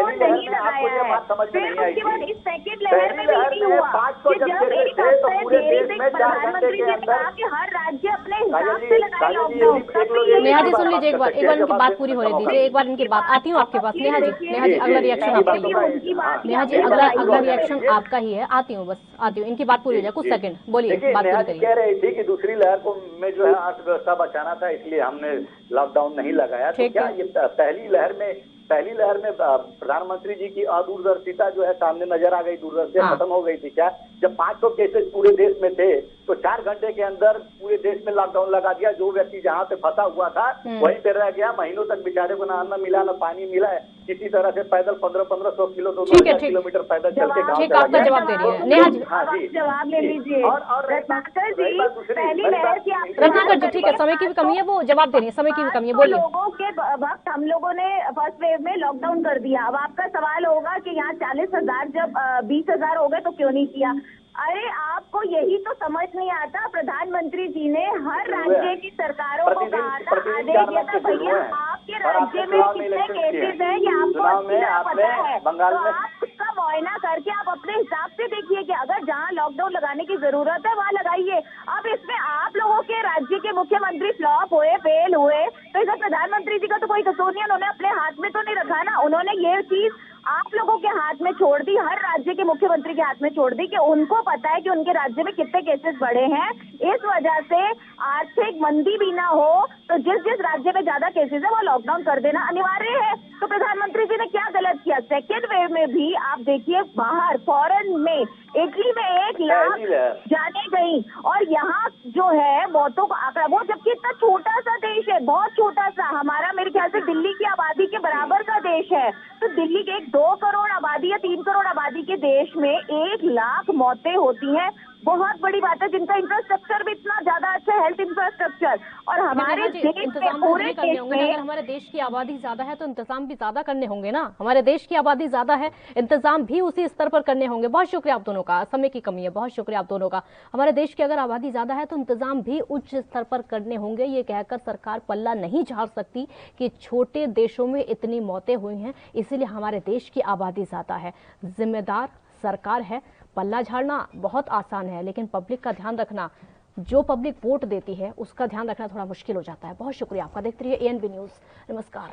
Speaker 8: नहीं लगाया। फिर उसके बाद इस सेकेंड लहर में भी नहीं हुआ कि जब एक हफ्ते देरी से प्रधानमंत्री जी ने कहा कि हर राज्य अपने हिसाब से लगाए लॉकडाउन।
Speaker 2: नेहा जी सुन लीजिए, एक बार इनकी बात पूरी होने दीजिए, एक बार इनकी बात। आती हूँ आपके पास नेहा जी अगला रिएक्शन आपका ही है। नेहा जी अगला रिएक्शन आपका ही है, आती हूँ इनकी बात पूरी हो जाए, कुछ सेकंड बोलिए, बात पूरी करिए।
Speaker 9: कह रही थी कि दूसरी लहर को में जो है अर्थव्यवस्था बचाना था, इसलिए हमने लॉकडाउन नहीं लगाया। तो क्या ये पहली लहर में प्रधानमंत्री जी की अदूरदर्शिता जो है सामने नजर आ गई, दूरदर्शिता खत्म हो गई थी क्या? जब 500 केसेस पूरे देश में थे तो 4 घंटे के अंदर पूरे देश में लॉकडाउन लगा दिया। जो व्यक्ति जहाँ पे फंसा हुआ था वहीं पे रह गया, महीनों तक बेचारे को ना अन्न मिला, ना पानी मिला है। किसी तरह से पैदल 1500 किलो 200 किलोमीटर पैदल चल के
Speaker 2: ठीक, आपका जवाब दे रही है नेहा जी।
Speaker 8: जवाब ले लीजिए रत्नाकर जी, पहली लहर की
Speaker 2: रत्नाकर जी, ठीक है, समय की भी कमी है, वो जवाब दे रही है, समय की भी कमी है, बोलिए।
Speaker 8: लोगों के वक्त हम लोगों ने फर्स्ट वेव में लॉकडाउन कर दिया। अब आपका सवाल होगा कि यहाँ 40,000 जब 20,000 हो गए तो क्यों नहीं किया। अरे आपको यही तो समझ नहीं आता, प्रधानमंत्री जी ने हर राज्य की सरकारों को कहा था, आदेश दिया था, भैया आपके राज्य में कितने केसेस हैं ये आपको अच्छी तरह पता है, तो आप उसका मुआयना करके आप अपने हिसाब से देखिए कि अगर जहाँ लॉकडाउन लगाने की जरूरत है वहाँ लगाइए। अब इसमें आप लोगों के राज्य के मुख्यमंत्री फ्लॉप हुए, फेल हुए, तो इसमें प्रधानमंत्री जी का तो कोई कसूर नहीं, उन्होंने अपने हाथ में तो नहीं रखा ना। उन्होंने ये चीज आप लोगों के हाथ में छोड़ दी, हर राज्य के मुख्यमंत्री के हाथ में छोड़ दी कि उनको पता है कि उनके राज्य में कितने केसेस बढ़े हैं। इस वजह से आर्थिक मंदी भी ना हो तो जिस जिस राज्य में ज्यादा केसेस है वो लॉकडाउन कर देना अनिवार्य है। तो प्रधानमंत्री जी ने क्या गलत किया? सेकेंड वेव में भी आप देखिए बाहर फॉरेन में इटली में 1 लाख जाने गई और यहाँ जो है मौतों का आंकड़ा, वो जबकि इतना छोटा सा देश है, बहुत छोटा सा, हमारा मेरे ख्याल से दिल्ली की आबादी के बराबर का देश है। तो दिल्ली के 2 करोड़ आबादी या 3 करोड़ आबादी के देश में 1 लाख मौतें होती हैं, बहुत बड़ी बात है। जिनका इंफ्रास्ट्रक्चर भी इतना ज्यादा अच्छा है, हेल्थ इंफ्रास्ट्रक्चर, और हमारे देश में पूरे देश में
Speaker 2: अगर हमारे देश की आबादी ज्यादा है तो इंतजाम भी ज्यादा करने होंगे ना। हमारे देश की आबादी ज्यादा है, इंतजाम भी उसी स्तर पर करने होंगे। बहुत शुक्रिया आप दोनों का, समय की कमी है, बहुत शुक्रिया आप दोनों का। हमारे देश की अगर आबादी ज्यादा है तो इंतजाम भी उच्च स्तर पर करने होंगे। ये कहकर सरकार पल्ला नहीं झाड़ सकती कि छोटे देशों में इतनी मौतें हुई हैं, इसीलिए हमारे देश की आबादी ज्यादा है। जिम्मेदार सरकार है, पल्ला झाड़ना बहुत आसान है, लेकिन पब्लिक का ध्यान रखना, जो पब्लिक वोट देती है उसका ध्यान रखना थोड़ा मुश्किल हो जाता है। बहुत शुक्रिया आपका। देखते रहिए ANB न्यूज़। नमस्कार।